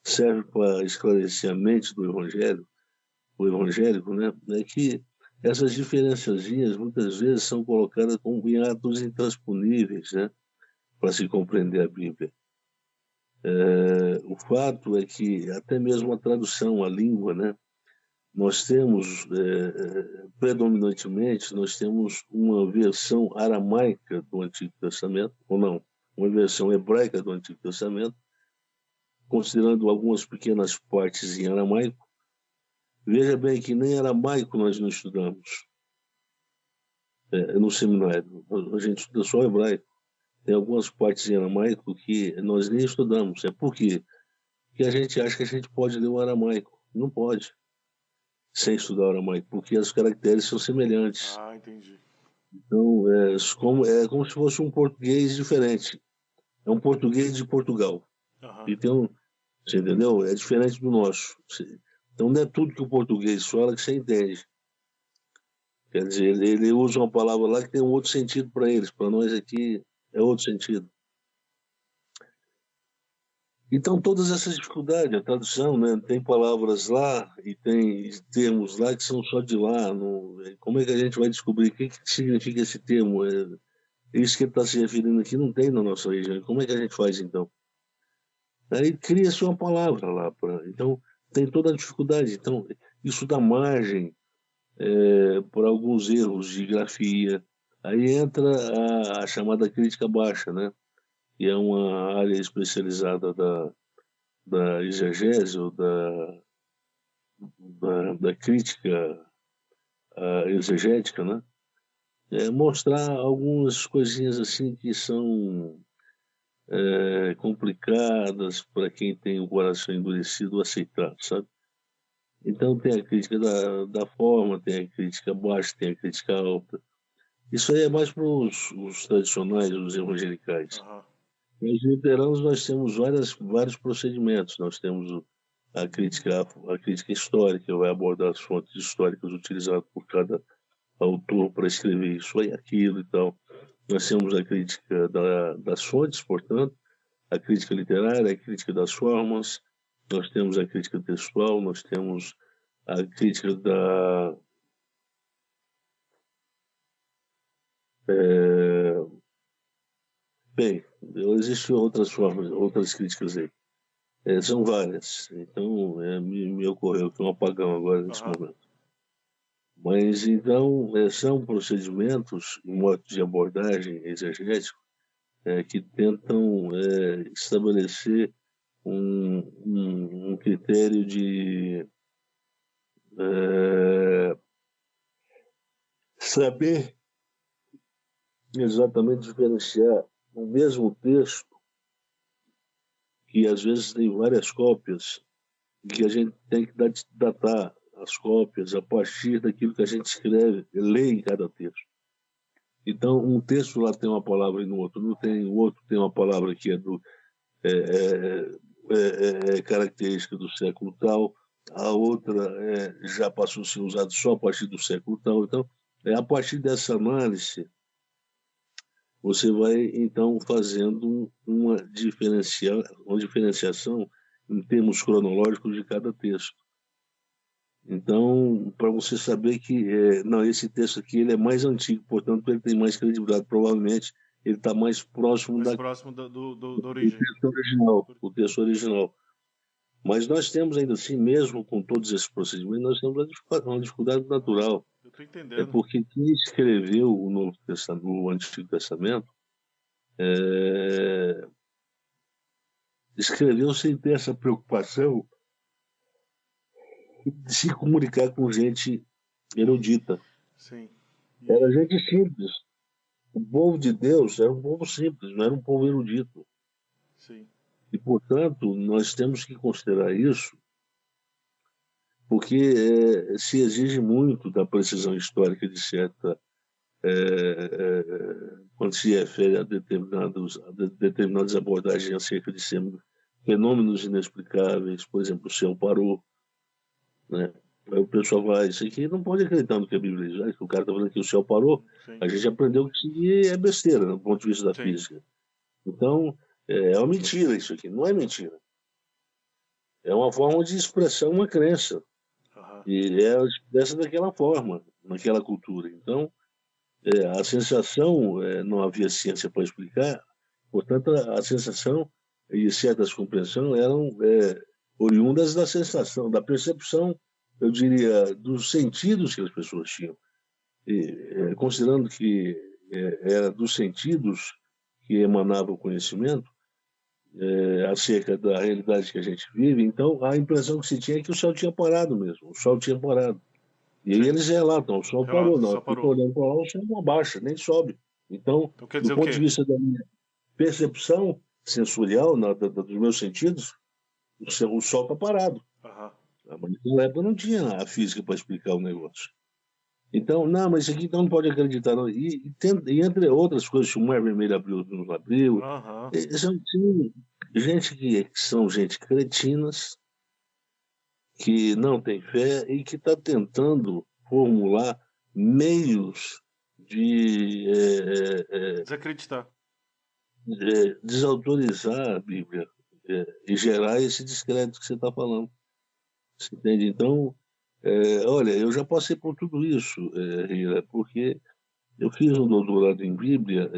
[SPEAKER 2] servem para esclarecer a mente do evangélico, né? É que essas diferenciazinhas muitas vezes são colocadas como em atos intransponíveis, né? Para se compreender a Bíblia. O fato é que até mesmo a tradução, a língua, né? Nós temos, predominantemente, nós temos uma versão aramaica do Antigo Testamento, ou não, uma versão hebraica do Antigo Testamento, considerando algumas pequenas partes em aramaico. Veja bem que nem aramaico nós não estudamos no seminário, a gente estuda só hebraico. Tem algumas partes em aramaico que nós nem estudamos. Por quê? Porque a gente acha que a gente pode ler o aramaico. Não pode. Sem estudar o aramaico, porque as caracteres são semelhantes.
[SPEAKER 1] Entendi.
[SPEAKER 2] Então, é como se fosse um português diferente. É um português de Portugal. E você entendeu? É diferente do nosso. Então, não é tudo que o português fala que você entende. Quer dizer, ele usa uma palavra lá que tem um outro sentido para eles. Para nós aqui, é outro sentido. Então, todas essas dificuldades, a tradução, né? Tem palavras lá e tem termos lá que são só de lá. Como é que a gente vai descobrir o que significa esse termo? Isso que ele está se referindo aqui não tem na nossa região. Como é que a gente faz, então? Aí cria-se uma palavra lá. Então, tem toda a dificuldade. Então, isso dá margem por alguns erros de grafia. Aí entra a chamada crítica baixa, né? Que é uma área especializada da exegese ou da crítica exegética, né? Mostrar algumas coisinhas assim que são complicadas para quem tem o coração endurecido aceitar, sabe? Então tem a crítica da forma, tem a crítica baixa, tem a crítica alta. Isso aí é mais para os tradicionais, os evangelicais.
[SPEAKER 1] Aham.
[SPEAKER 2] Nos luteranos nós temos vários procedimentos. Nós temos a crítica histórica, que vai abordar as fontes históricas utilizadas por cada autor para escrever isso e aquilo e tal. Nós temos a crítica das fontes, portanto, a crítica literária, a crítica das formas, nós temos a crítica textual, nós temos a crítica da... Bem, existem outras formas, outras críticas aí. São várias. Então, me ocorreu que um apagão agora nesse momento. Mas, então, são procedimentos, modos de abordagem exegético, que tentam estabelecer um critério de saber exatamente diferenciar o mesmo texto, que às vezes tem várias cópias, que a gente tem que datar as cópias a partir daquilo que a gente escreve, lê em cada texto. Então, um texto lá tem uma palavra e no outro não tem, o outro tem uma palavra que é característica do século tal, a outra já passou a ser usada só a partir do século tal. Então, a partir dessa análise, você vai, então, fazendo uma diferenciação em termos cronológicos de cada texto. Então, para você saber que, não, esse texto aqui ele é mais antigo, portanto, ele tem mais credibilidade. Provavelmente, ele está mais próximo
[SPEAKER 1] do origem.
[SPEAKER 2] do texto original. Mas nós temos ainda assim, mesmo com todos esses procedimentos, nós temos uma dificuldade natural.
[SPEAKER 1] Eu estou entendendo.
[SPEAKER 2] Porque quem escreveu o Novo Testamento, o Antigo Testamento, escreveu sem ter essa preocupação de se comunicar com gente erudita.
[SPEAKER 1] Sim.
[SPEAKER 2] Era gente simples. O povo de Deus era um povo simples, não era um povo erudito.
[SPEAKER 1] Sim.
[SPEAKER 2] E, portanto, nós temos que considerar isso, porque se exige muito da precisão histórica de certa... quando se refere a determinadas abordagens acerca de fenômenos inexplicáveis, por exemplo, o céu parou, né? Aí o pessoal vai, isso aqui não pode acreditar no que a Bíblia diz, o cara está falando que o céu parou. Sim. A gente aprendeu que isso é besteira, do ponto de vista da física. Então, é uma mentira isso aqui, não é mentira. É uma forma de expressar uma crença. E expressa daquela forma, naquela cultura. Então, a sensação, não havia ciência para explicar, portanto, a sensação e certas compreensões eram oriundas da sensação, da percepção, eu diria, dos sentidos que as pessoas tinham. E, considerando que era dos sentidos que emanava o conhecimento acerca da realidade que a gente vive, então a impressão que se tinha é que o céu tinha parado mesmo, o sol tinha parado. E aí eles relatam, o sol parou, não, estou olhando para lá, o sol não abaixa, nem sobe. Então do ponto de vista da minha percepção sensorial, dos meus sentidos, o sol está parado. Mas naquela época não tinha a física para explicar o negócio. Então, não, mas isso aqui não pode acreditar. Não. E entre outras coisas, o Mar Vermelho abriu, nos abriu. São gente que são gente cretinas, que não tem fé e que está tentando formular meios de
[SPEAKER 1] desacreditar,
[SPEAKER 2] desautorizar a Bíblia e gerar esse descrédito que você está falando. Você entende? Então, olha, eu já passei por tudo isso, Rira, porque eu fiz um doutorado em Bíblia,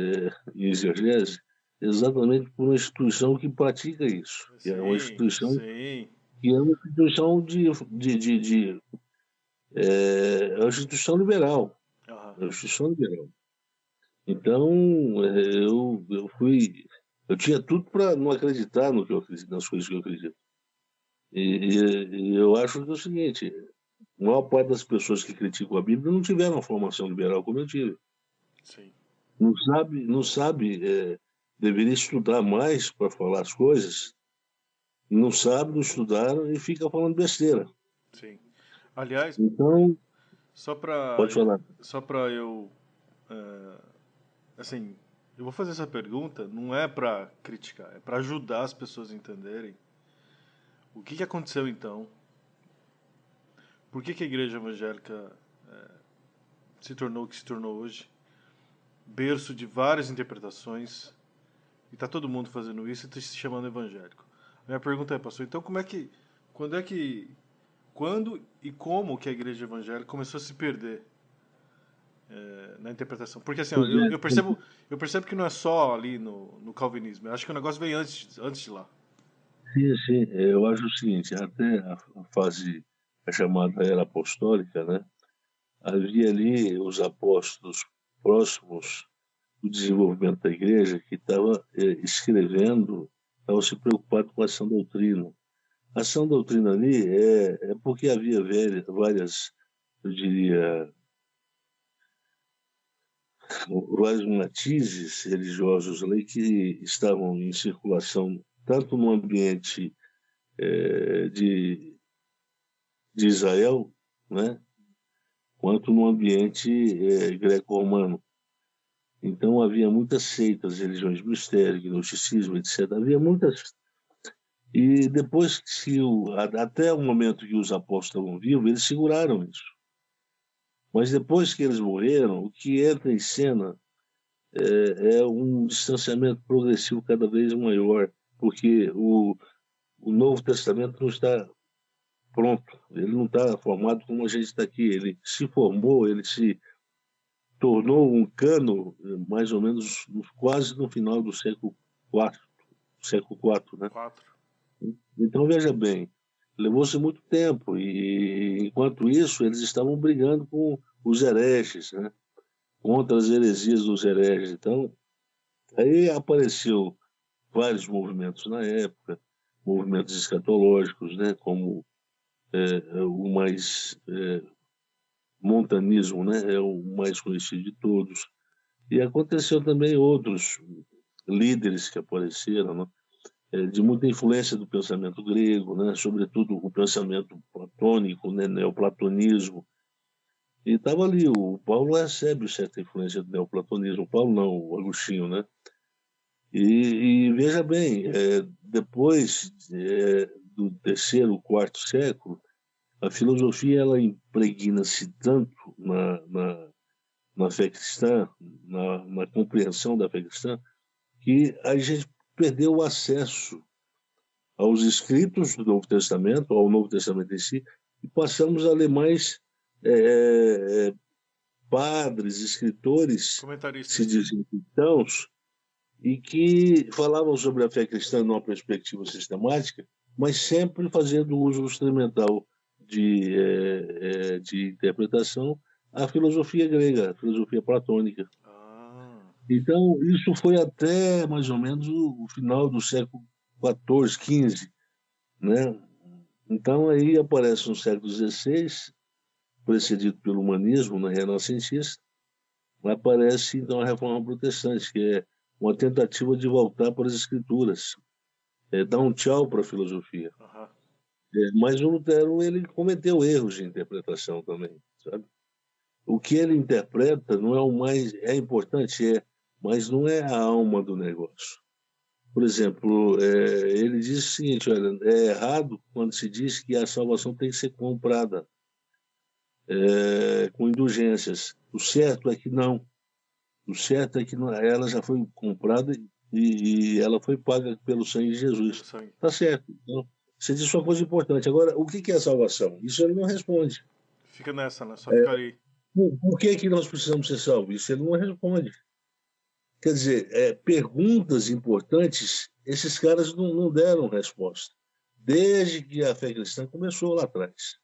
[SPEAKER 2] em exegese, exatamente por uma instituição que pratica isso. Que é uma
[SPEAKER 1] Sim,
[SPEAKER 2] instituição
[SPEAKER 1] sim.
[SPEAKER 2] que é uma instituição é uma instituição liberal.
[SPEAKER 1] Aham.
[SPEAKER 2] É uma instituição liberal. Então, eu tinha tudo para não acreditar no que eu acredito, nas coisas que eu acredito. E eu acho que é o seguinte, a maior parte das pessoas que criticam a Bíblia não tiveram uma formação liberal como eu tive.
[SPEAKER 1] Sim,
[SPEAKER 2] Não sabe, deveria estudar mais para falar as coisas, não sabe, não estudaram e fica falando besteira.
[SPEAKER 1] sim. Aliás,
[SPEAKER 2] Então,
[SPEAKER 1] só pra,
[SPEAKER 2] pode falar.
[SPEAKER 1] só pra eu. é, assim, eu vou fazer essa pergunta, não é pra criticar, é pra ajudar as pessoas a entenderem o que que aconteceu então. Por que que a igreja evangélica se tornou o que se tornou hoje? Berço de várias interpretações, e tá todo mundo fazendo isso e tá se chamando evangélico. A minha pergunta é, pastor, então quando é que, quando e como que a igreja evangélica começou a se perder na interpretação? Porque assim, ó,
[SPEAKER 2] Pois é,
[SPEAKER 1] eu percebo que não é só ali no calvinismo, eu acho que o negócio veio antes de lá.
[SPEAKER 2] sim, sim, eu acho o seguinte, até a fase, a chamada era apostólica, né? Havia ali os apóstolos próximos do desenvolvimento da igreja que estava escrevendo, estava se preocupado com a sã doutrina. A sã doutrina ali é porque havia várias, eu diria, vários matizes religiosos ali que estavam em circulação tanto no ambiente de Israel, né, quanto no ambiente greco-romano. Então havia muitas seitas, religiões de mistério, gnosticismo, etc. Havia muitas. E depois até o momento que os apóstolos estavam vivos, eles seguraram isso. Mas depois que eles morreram, o que entra em cena é um distanciamento progressivo cada vez maior, porque o Novo Testamento não está pronto, ele não está formado como a gente está aqui. Ele se formou, ele se tornou um cano mais ou menos quase no final do século IV, né?
[SPEAKER 1] 4.
[SPEAKER 2] Então, veja bem, levou-se muito tempo e, enquanto isso, eles estavam brigando com os hereges, né? Contra as heresias dos hereges. Então, aí apareceu vários movimentos na época, movimentos escatológicos, né? Como o mais montanismo, né? É o mais conhecido de todos. E aconteceu também outros líderes que apareceram, né? De muita influência do pensamento grego, né? Sobretudo o pensamento platônico, né? Neoplatonismo. E estava ali, o Paulo recebe certa influência do neoplatonismo, o Paulo não, o Agostinho, né? E veja bem, depois do terceiro, quarto século, a filosofia ela impregna-se tanto na fé cristã, na compreensão da fé cristã, que a gente perdeu o acesso aos escritos do Novo Testamento, ao Novo Testamento em si, e passamos a ler mais padres, escritores, se
[SPEAKER 1] Comentaristas.
[SPEAKER 2] dizem cristãos, e que falavam sobre a fé cristã numa perspectiva sistemática, mas sempre fazendo uso instrumental de interpretação à filosofia grega, à filosofia platônica.
[SPEAKER 1] Ah,
[SPEAKER 2] Então, isso foi até mais ou menos o final do século XIV, XV, né? Então, aí aparece no século XVI, precedido pelo humanismo, na renascentista, aparece então a reforma protestante, que é uma tentativa de voltar para as escrituras, dar um tchau para a filosofia.
[SPEAKER 1] aham.
[SPEAKER 2] Mas o Lutero ele cometeu erros de interpretação também, sabe? O que ele interpreta não é o mais importante, mas não é a alma do negócio. Por exemplo, ele diz o seguinte: olha, é errado quando se diz que a salvação tem que ser comprada com indulgências. O certo é que não. O certo é que ela já foi comprada e ela foi paga pelo sangue de Jesus.
[SPEAKER 1] Pelo sangue.
[SPEAKER 2] Tá certo. Então, você disse uma coisa importante. Agora, o que é a salvação? Isso ele não responde.
[SPEAKER 1] Fica nessa, né? Só fica ali.
[SPEAKER 2] Por que nós precisamos ser salvos? Isso ele não responde. Quer dizer, perguntas importantes, esses caras não deram resposta, desde que a fé cristã começou lá atrás.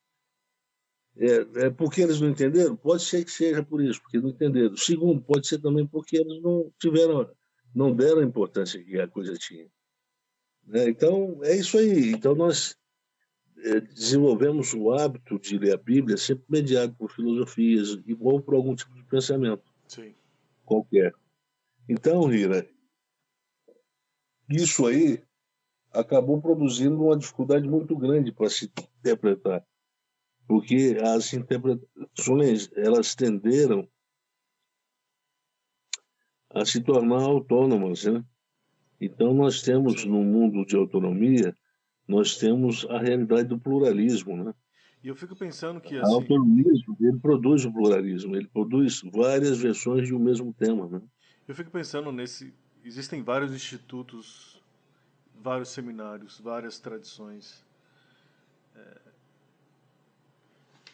[SPEAKER 2] Porque eles não entenderam? Pode ser que seja por isso, porque não entenderam. Segundo, pode ser também porque eles não deram a importância que a coisa tinha. Então, é isso aí. Então, nós desenvolvemos o hábito de ler a Bíblia sempre mediado por filosofias ou por algum tipo de pensamento.
[SPEAKER 1] Sim.
[SPEAKER 2] Qualquer. Então, Rira, isso aí acabou produzindo uma dificuldade muito grande para se interpretar, porque as interpretações elas tenderam a se tornar autônomas, né? Então nós temos no mundo de autonomia, nós temos a realidade do pluralismo, né?
[SPEAKER 1] E eu fico pensando que,
[SPEAKER 2] O
[SPEAKER 1] assim,
[SPEAKER 2] autonomismo, ele produz o pluralismo, ele produz várias versões de um mesmo tema, né?
[SPEAKER 1] eu fico pensando existem vários institutos, vários seminários, várias tradições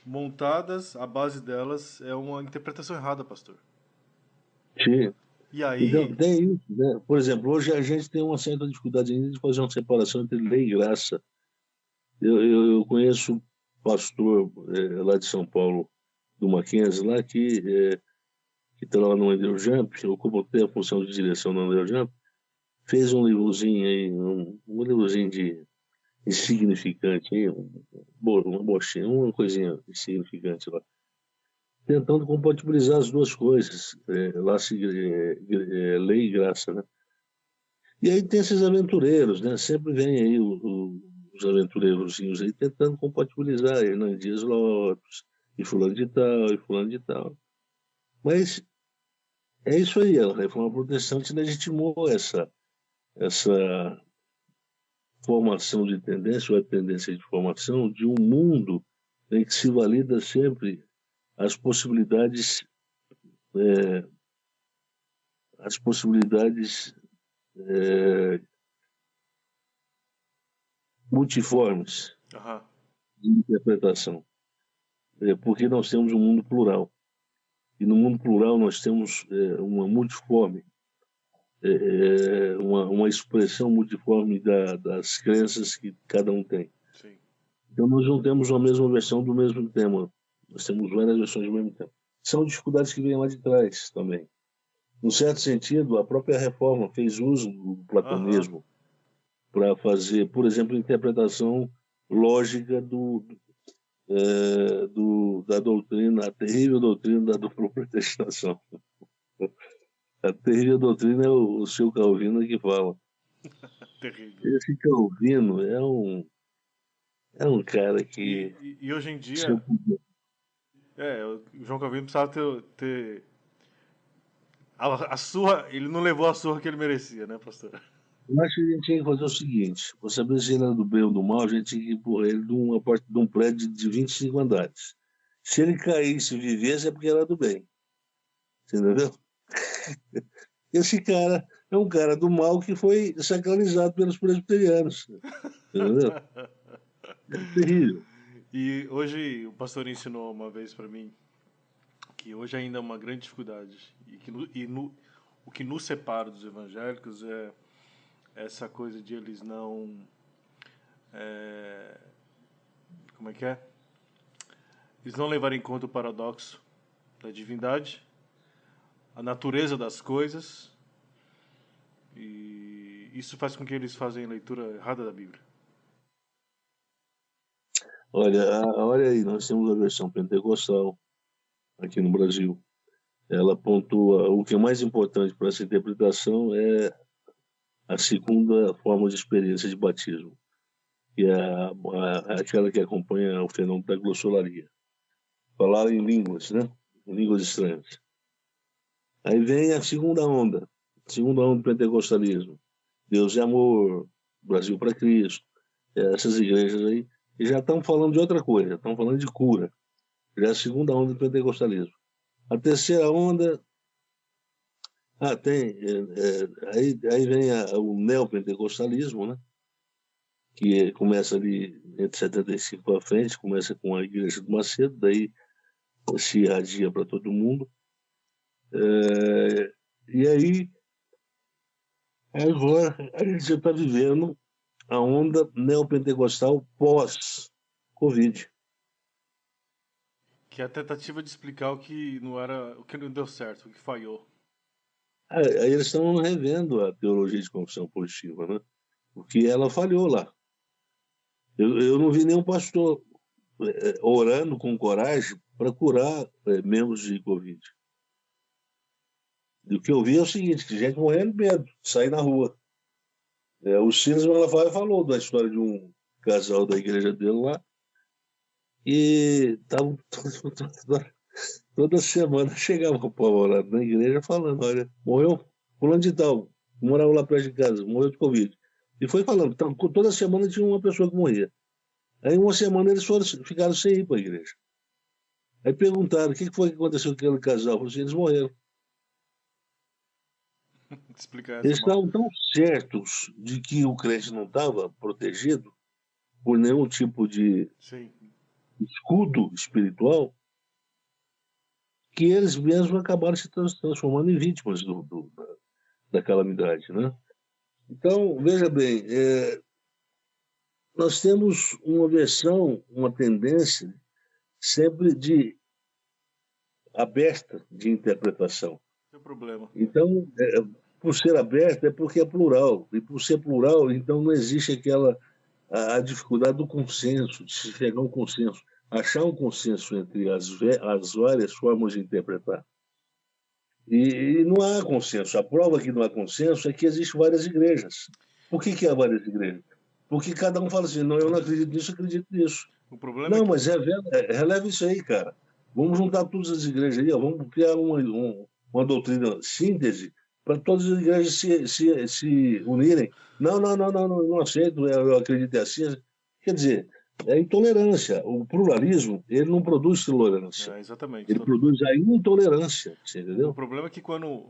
[SPEAKER 1] montadas, a base delas é uma interpretação errada, pastor.
[SPEAKER 2] Sim.
[SPEAKER 1] E aí,
[SPEAKER 2] Então, tem isso, né? Por exemplo, hoje a gente tem uma certa dificuldade ainda de fazer uma separação entre lei e graça. Eu conheço um pastor lá de São Paulo, do Mackenzie, lá que está lá no Underjump, ocupa até a função de direção no Underjump, fez um livrozinho aí, um livrozinho de insignificante, aí, uma bochinha, uma coisinha insignificante lá, tentando compatibilizar as duas coisas, lei e graça, né? E aí tem esses aventureiros, né? Sempre vem aí os aventureirozinhos aí tentando compatibilizar Hernandes Lopes, e fulano de tal, e fulano de tal. Mas é isso aí, a reforma protestante legitimou essa formação de tendência, ou a tendência de formação de um mundo em que se valida sempre as possibilidades, as possibilidades multiformes
[SPEAKER 1] aham,
[SPEAKER 2] de interpretação, porque nós temos um mundo plural. E no mundo plural nós temos uma multiforme, uma expressão multiforme das crenças que cada um tem.
[SPEAKER 1] sim.
[SPEAKER 2] Então nós não temos a mesma versão do mesmo tema, nós temos várias versões do mesmo tema. São dificuldades que vêm lá de trás também. Num certo sentido, a própria reforma fez uso do platonismo para fazer, por exemplo, interpretação lógica da doutrina, a terrível doutrina da dupla predestinação. A terrível doutrina é o seu Calvino que fala.
[SPEAKER 1] Terrível.
[SPEAKER 2] Esse Calvino é um cara que...
[SPEAKER 1] E hoje em dia, o João Calvino precisava ter a surra, ele não levou a surra que ele merecia, né, pastor?
[SPEAKER 2] Eu acho que a gente tinha que fazer o seguinte: para saber se ele era do bem ou do mal, a gente tinha que pôr ele de um prédio de 25 andares. Se ele caísse e vivesse, é porque era do bem. Você entendeu? Esse cara é um cara do mal que foi sacralizado pelos presbiterianos. Entendeu? É terrível.
[SPEAKER 1] E hoje o pastor ensinou uma vez para mim que hoje ainda é uma grande dificuldade o que nos separa dos evangélicos é essa coisa de eles não como é que é? Eles não levarem em conta o paradoxo da divindade, a natureza das coisas, e isso faz com que eles façam a leitura errada da Bíblia.
[SPEAKER 2] Olha aí, nós temos a versão pentecostal aqui no Brasil. Ela pontua o que é mais importante para essa interpretação é a segunda forma de experiência de batismo, que é aquela que acompanha o fenômeno da glossolalia. Falar em línguas, né? Em línguas estranhas. Aí vem a segunda onda do pentecostalismo. Deus é amor, Brasil para Cristo. Essas igrejas aí que já estão falando de outra coisa, estão falando de cura. Já é a segunda onda do pentecostalismo. A terceira onda, aí vem o neopentecostalismo, né? Que começa ali entre 75 para frente, começa com a Igreja do Macedo, daí se irradia para todo mundo. E aí Agora a gente já está vivendo a onda neopentecostal pós-Covid.
[SPEAKER 1] Que é a tentativa de explicar o que não era, o que não deu certo, o que falhou.
[SPEAKER 2] Aí eles estão revendo a teologia de confissão positiva, né? Porque ela falhou lá. Eu não vi nenhum pastor orando com coragem para curar membros de Covid. E o que eu vi é o seguinte, que gente morrendo de medo, sair na rua. O Silas Malafaia falou da história de um casal da igreja dele lá, e estavam toda semana chegava o povo lá na igreja falando, olha, morreu fulano de tal, morava lá perto de casa, morreu de Covid. E foi falando, então, toda semana tinha uma pessoa que morria. Aí uma semana eles ficaram sem ir para a igreja. Aí perguntaram, o que foi que aconteceu com aquele casal? Eu falei assim, eles morreram.
[SPEAKER 1] Explicar essa
[SPEAKER 2] Eles estavam tão certos de que o crente não estava protegido por nenhum tipo de
[SPEAKER 1] Sim.
[SPEAKER 2] escudo espiritual, que eles mesmos acabaram se transformando em vítimas da calamidade, né? Então, veja bem, nós temos uma versão, uma tendência sempre de aberta de interpretação.
[SPEAKER 1] Esse é o problema.
[SPEAKER 2] Então, por ser aberta é porque é plural, e por ser plural, então não existe aquela a dificuldade do consenso, de se chegar a um consenso, achar um consenso entre as várias formas de interpretar. E não há consenso. A prova que não há consenso é que existem várias igrejas. Por que há várias igrejas? Porque cada um fala assim, não, eu não acredito nisso, eu acredito nisso.
[SPEAKER 1] O problema
[SPEAKER 2] Não,
[SPEAKER 1] é que...
[SPEAKER 2] mas releva isso aí, cara. Vamos juntar todas as igrejas aí, ó, vamos criar uma doutrina síntese para todas as igrejas se unirem. Não aceito, eu acredito assim. Quer dizer, é intolerância. O pluralismo, ele não produz tolerância.
[SPEAKER 1] exatamente.
[SPEAKER 2] Ele produz a intolerância, você
[SPEAKER 1] O
[SPEAKER 2] entendeu?
[SPEAKER 1] problema é que quando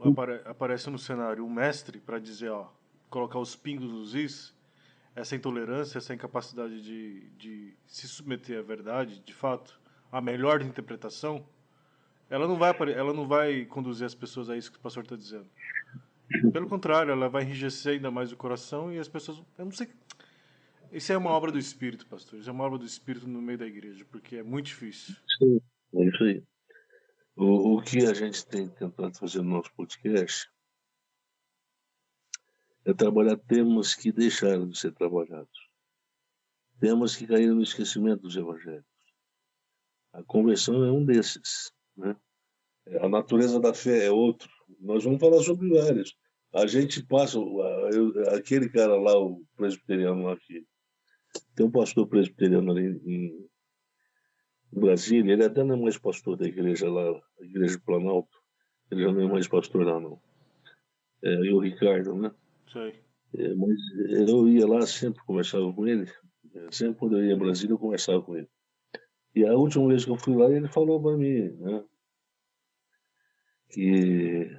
[SPEAKER 1] aparece no cenário um mestre para dizer, ó, colocar os pingos nos is, essa intolerância, essa incapacidade de se submeter à verdade, de fato, a melhor interpretação, ela não vai conduzir as pessoas a isso que o pastor está dizendo. Pelo contrário, ela vai enrijecer ainda mais o coração e as pessoas... Eu não sei... Isso é uma obra do Espírito, pastor. Isso é uma obra do Espírito no meio da igreja, porque é muito difícil.
[SPEAKER 2] Sim, é isso aí. O que a gente tem tentado fazer no nosso podcast é trabalhar temas que deixaram de ser trabalhados. Temas que caíram no esquecimento dos evangélicos. A conversão é um desses, né? A natureza da fé é outro. Nós vamos falar sobre vários. A gente passa, aquele cara lá, o presbiteriano lá, que tem um pastor presbiteriano ali em Brasília, ele até não é mais pastor da igreja lá, a igreja do Planalto, ele já não é mais pastor lá não. E o Ricardo, né?
[SPEAKER 1] Sei.
[SPEAKER 2] Mas eu ia lá, sempre conversava com ele, sempre quando eu ia a Brasília eu conversava com ele. E a última vez que eu fui lá, ele falou para mim, né, que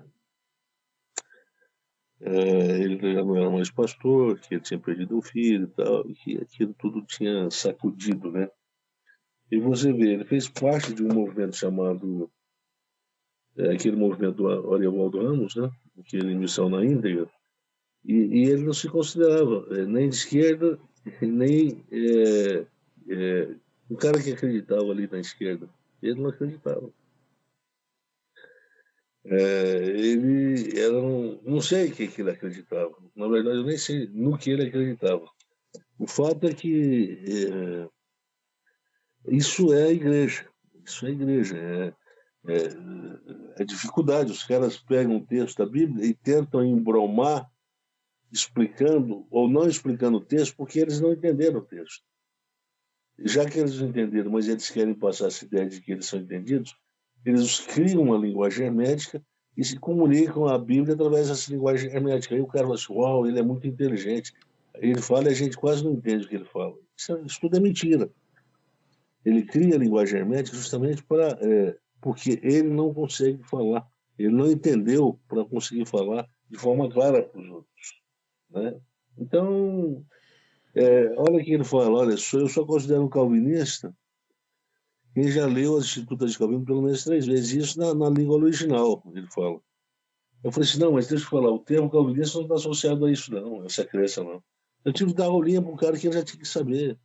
[SPEAKER 2] ele já não era mais pastor, que ele tinha perdido o filho e tal, e que aquilo tudo tinha sacudido, né? E você vê, ele fez parte de um movimento chamado, aquele movimento do Ariovaldo Ramos, né? Aquele Missão na Íntegra, e ele não se considerava nem de esquerda, nem um cara que acreditava ali na esquerda. Ele não acreditava. Ele era não sei o que ele acreditava. Na verdade, eu nem sei no que ele acreditava. O fato é que isso é a igreja. Isso é a igreja. É dificuldade. Os caras pegam um texto da Bíblia e tentam embromar, explicando ou não explicando o texto, porque eles não entenderam o texto. Já que eles não entenderam, mas eles querem passar essa ideia de que eles são entendidos, eles criam uma linguagem hermética e se comunicam a Bíblia através dessa linguagem hermética. Aí o cara fala assim, uau, ele é muito inteligente. Ele fala e a gente quase não entende o que ele fala. Isso tudo é mentira. Ele cria a linguagem hermética justamente porque ele não consegue falar. Ele não entendeu para conseguir falar de forma clara para os outros, né? Então, olha o que ele fala, olha, eu só considero um calvinista quem já leu as Institutas de Calvino pelo menos 3 vezes, isso na língua original, ele fala. Eu falei assim, não, mas deixa eu falar, o termo calvinista não está associado a isso, não, essa crença, não. Eu tive que dar aulinha para um cara que ele já tinha que saber,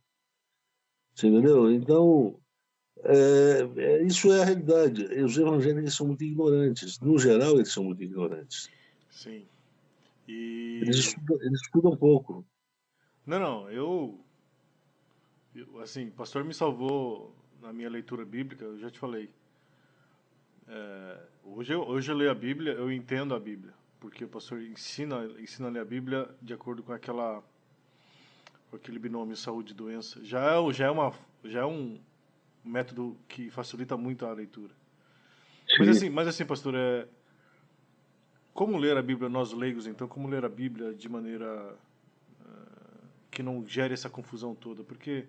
[SPEAKER 2] você entendeu? Então, isso é a realidade. Os evangélicos são muito ignorantes. No geral, eles são muito ignorantes.
[SPEAKER 1] Sim.
[SPEAKER 2] Eles estudam pouco.
[SPEAKER 1] Não, assim, o pastor me salvou na minha leitura bíblica, eu já te falei. Hoje eu leio a Bíblia, eu entendo a Bíblia, porque o pastor ensina a ler a Bíblia de acordo com com aquele binômio saúde e doença. Já é um método que facilita muito a leitura.
[SPEAKER 2] Sim.
[SPEAKER 1] Mas assim, pastor, como ler a Bíblia nós leigos, então, como ler a Bíblia de maneira que não gere essa confusão toda? Porque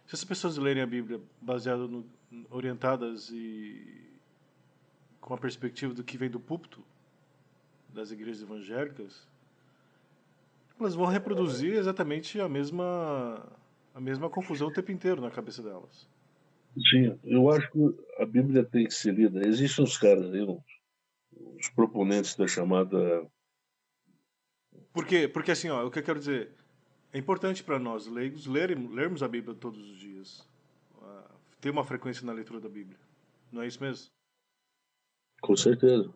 [SPEAKER 1] se as pessoas lerem a Bíblia orientadas e com a perspectiva do que vem do púlpito das igrejas evangélicas, elas vão reproduzir exatamente a mesma confusão o tempo inteiro na cabeça delas.
[SPEAKER 2] Sim, eu acho que a Bíblia tem que ser lida. Existem uns caras aí, os proponentes da chamada.
[SPEAKER 1] Porque assim, ó, o que eu quero dizer, é importante para nós leigos lermos a Bíblia todos os dias, ter uma frequência na leitura da Bíblia. Não é isso mesmo?
[SPEAKER 2] Com certeza.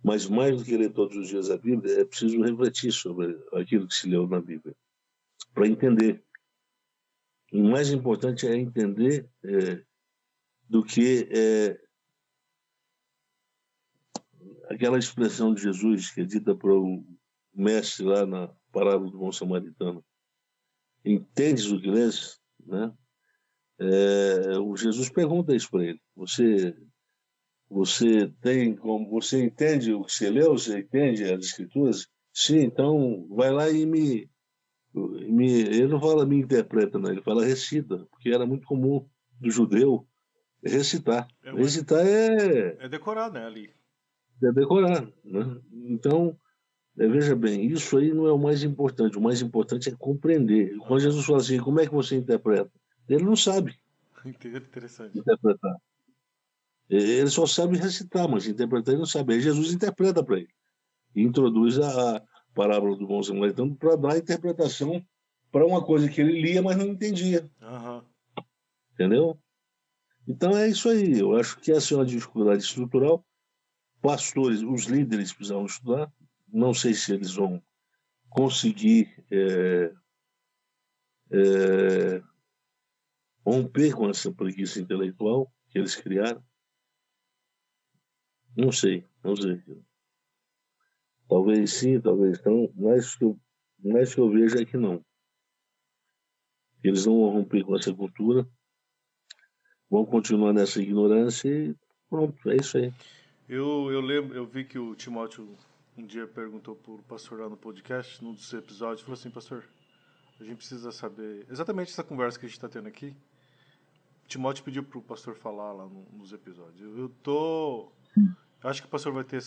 [SPEAKER 2] Mas mais do que ler todos os dias a Bíblia, é preciso refletir sobre aquilo que se leu na Bíblia, para entender. O mais importante é entender do que aquela expressão de Jesus que é dita para o mestre lá na parábola do bom samaritano. Entendes o que lês? Né? O Jesus pergunta isso para ele. Você entende o que você leu? Você entende as escrituras? Sim, então vai lá e ele não fala me interpreta, não, ele fala recita, porque era muito comum do judeu recitar. Recitar
[SPEAKER 1] é decorar, né, ali.
[SPEAKER 2] É decorar, né? Então, veja bem, isso aí não é o mais importante. O mais importante é compreender. Quando Jesus fala assim, como é que você interpreta? Ele não sabe
[SPEAKER 1] Interessante.
[SPEAKER 2] interpretar. Ele só sabe recitar, mas interpretar ele não sabe. Aí Jesus interpreta para ele. E introduz a parábola do bom samaritano para dar a interpretação para uma coisa que ele lia, mas não entendia. Entendeu? Então é isso aí. Eu acho que essa é uma dificuldade estrutural. Pastores, os líderes precisam estudar. Não sei se eles vão conseguir romper com essa preguiça intelectual que eles criaram. Não sei. Talvez sim, talvez não, mas que eu vejo é que não. Eles não vão romper com essa cultura, vão continuar nessa ignorância e pronto, é isso aí.
[SPEAKER 1] Eu vi que o Timóteo um dia perguntou pro pastor lá no podcast, num dos episódios, falou assim, pastor, a gente precisa saber exatamente essa conversa que a gente está tendo aqui. O Timóteo pediu pro pastor falar lá nos episódios. Acho que o pastor vai ter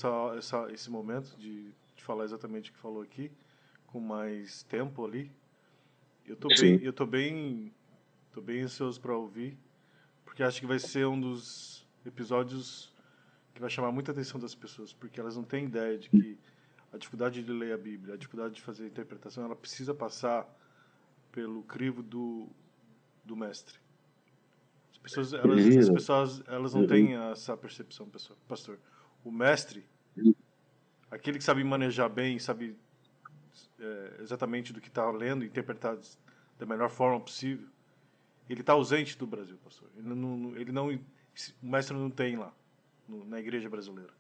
[SPEAKER 1] esse momento de falar exatamente o que falou aqui, com mais tempo ali. Eu tô bem ansioso para ouvir, porque acho que vai ser um dos episódios que vai chamar muita atenção das pessoas, porque elas não têm ideia de que a dificuldade de ler a Bíblia, a dificuldade de fazer a interpretação, ela precisa passar pelo crivo do mestre. As pessoas elas não têm essa percepção, pastor. O mestre, aquele que sabe manejar bem, sabe exatamente do que está lendo, interpretar da melhor forma possível, ele está ausente do Brasil, pastor. O mestre não tem lá, na igreja brasileira.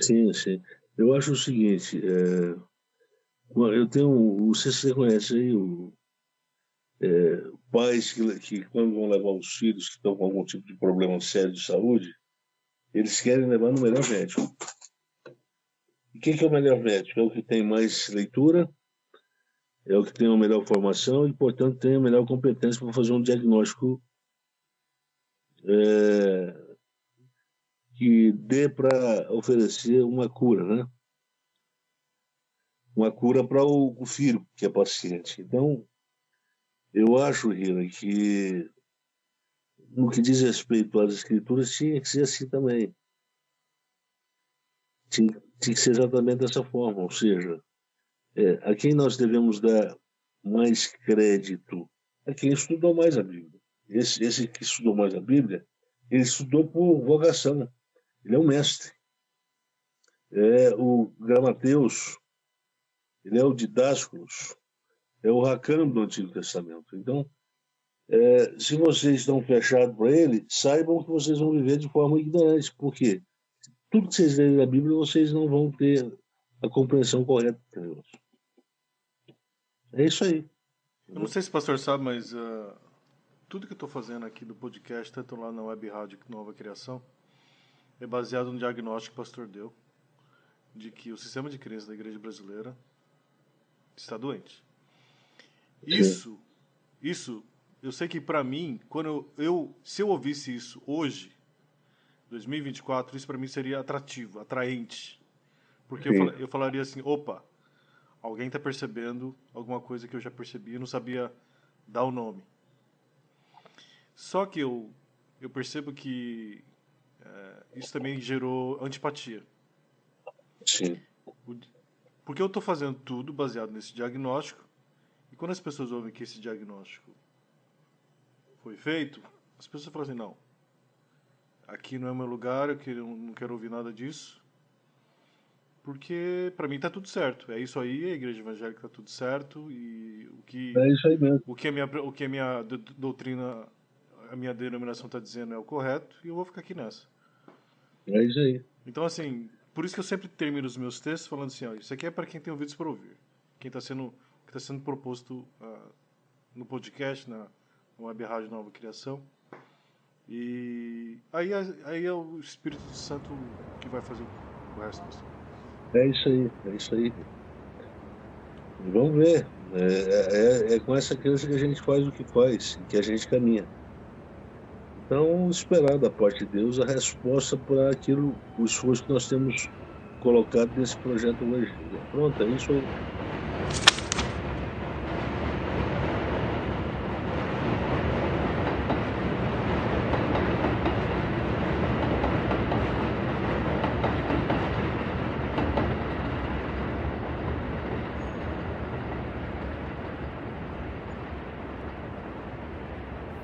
[SPEAKER 2] Sim, sim. Eu acho o seguinte, eu tenho, não sei se você conhece aí, pais que quando vão levar os filhos que estão com algum tipo de problema sério de saúde, eles querem levar no melhor médico. E quem que é o melhor médico? É o que tem mais leitura, é o que tem a melhor formação e, portanto, tem a melhor competência para fazer um diagnóstico que dê para oferecer uma cura, né? Uma cura para o filho que é paciente. Então, eu acho, Rira, que no que diz respeito às escrituras tinha que ser assim também. tinha que ser exatamente dessa forma, ou seja, a quem nós devemos dar mais crédito? A quem estudou mais a Bíblia. Esse que estudou mais a Bíblia, ele estudou por vocação, ele é um mestre. O Gramateus, ele é o Didásculos, é o Racam do Antigo Testamento. Então, se vocês estão fechados para ele, saibam que vocês vão viver de forma ignorante, porque tudo que vocês lerem na Bíblia, vocês não vão ter a compreensão correta de Deus. É isso aí.
[SPEAKER 1] Eu não sei se o pastor sabe, mas tudo que eu estou fazendo aqui do podcast, tanto lá na Web Rádio Nova Criação, é baseado no diagnóstico que o pastor deu, de que o sistema de crença da igreja brasileira está doente. Isso, eu sei que para mim, quando se eu ouvisse isso hoje, 2024, isso para mim seria atrativo, atraente. Porque eu falaria assim, opa, alguém está percebendo alguma coisa que eu já percebi e não sabia dar o nome. Só que eu percebo que isso também gerou antipatia.
[SPEAKER 2] Sim.
[SPEAKER 1] Porque eu estou fazendo tudo baseado nesse diagnóstico, e quando as pessoas ouvem que esse diagnóstico foi feito, as pessoas falam assim, não, aqui não é o meu lugar, eu não quero ouvir nada disso, porque para mim está tudo certo. É isso aí, a igreja evangélica está tudo certo, e
[SPEAKER 2] é isso aí mesmo.
[SPEAKER 1] o que a minha doutrina, a minha denominação está dizendo é o correto, e eu vou ficar aqui nessa.
[SPEAKER 2] É isso aí.
[SPEAKER 1] Então, assim, por isso que eu sempre termino os meus textos falando assim, ó, isso aqui é para quem tem ouvidos para ouvir. Quem está sendo proposto no podcast, na Web Rádio Nova Criação. E aí é o Espírito Santo que vai fazer o resto.
[SPEAKER 2] É isso aí. Vamos ver. É com essa crença que a gente faz o que faz, que a gente caminha. Então, esperar da parte de Deus a resposta para aquilo, o esforço que nós temos colocado nesse projeto hoje. Pronto, é isso aí.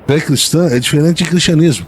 [SPEAKER 4] Fé cristã é diferente de cristianismo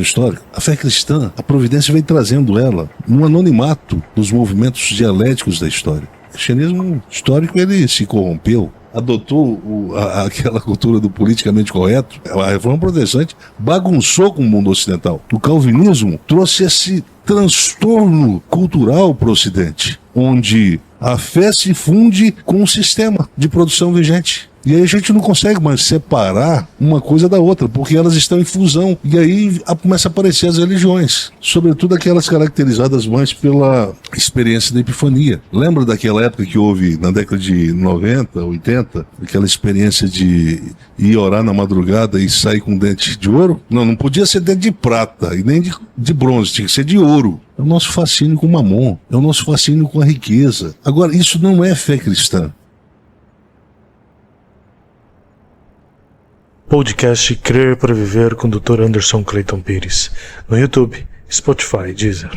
[SPEAKER 4] histórico. A fé cristã, a providência vem trazendo ela no anonimato dos movimentos dialéticos da história. O cristianismo histórico, ele se corrompeu, adotou aquela cultura do politicamente correto. A reforma protestante bagunçou com o mundo ocidental. O calvinismo trouxe esse transtorno cultural para o Ocidente, onde a fé se funde com o sistema de produção vigente. E aí a gente não consegue mais separar uma coisa da outra, porque elas estão em fusão. E aí começa a aparecer as religiões, sobretudo aquelas caracterizadas mais pela experiência da epifania. Lembra daquela época que houve, na década de 90, 80, aquela experiência de ir orar na madrugada e sair com dente de ouro? Não podia ser dente de prata e nem de bronze, tinha que ser de ouro. É o nosso fascínio com o mamon, é o nosso fascínio com a riqueza. Agora, isso não é fé cristã.
[SPEAKER 1] Podcast Crer para Viver com o Dr. Anderson Clayton Pires. No YouTube, Spotify, Deezer.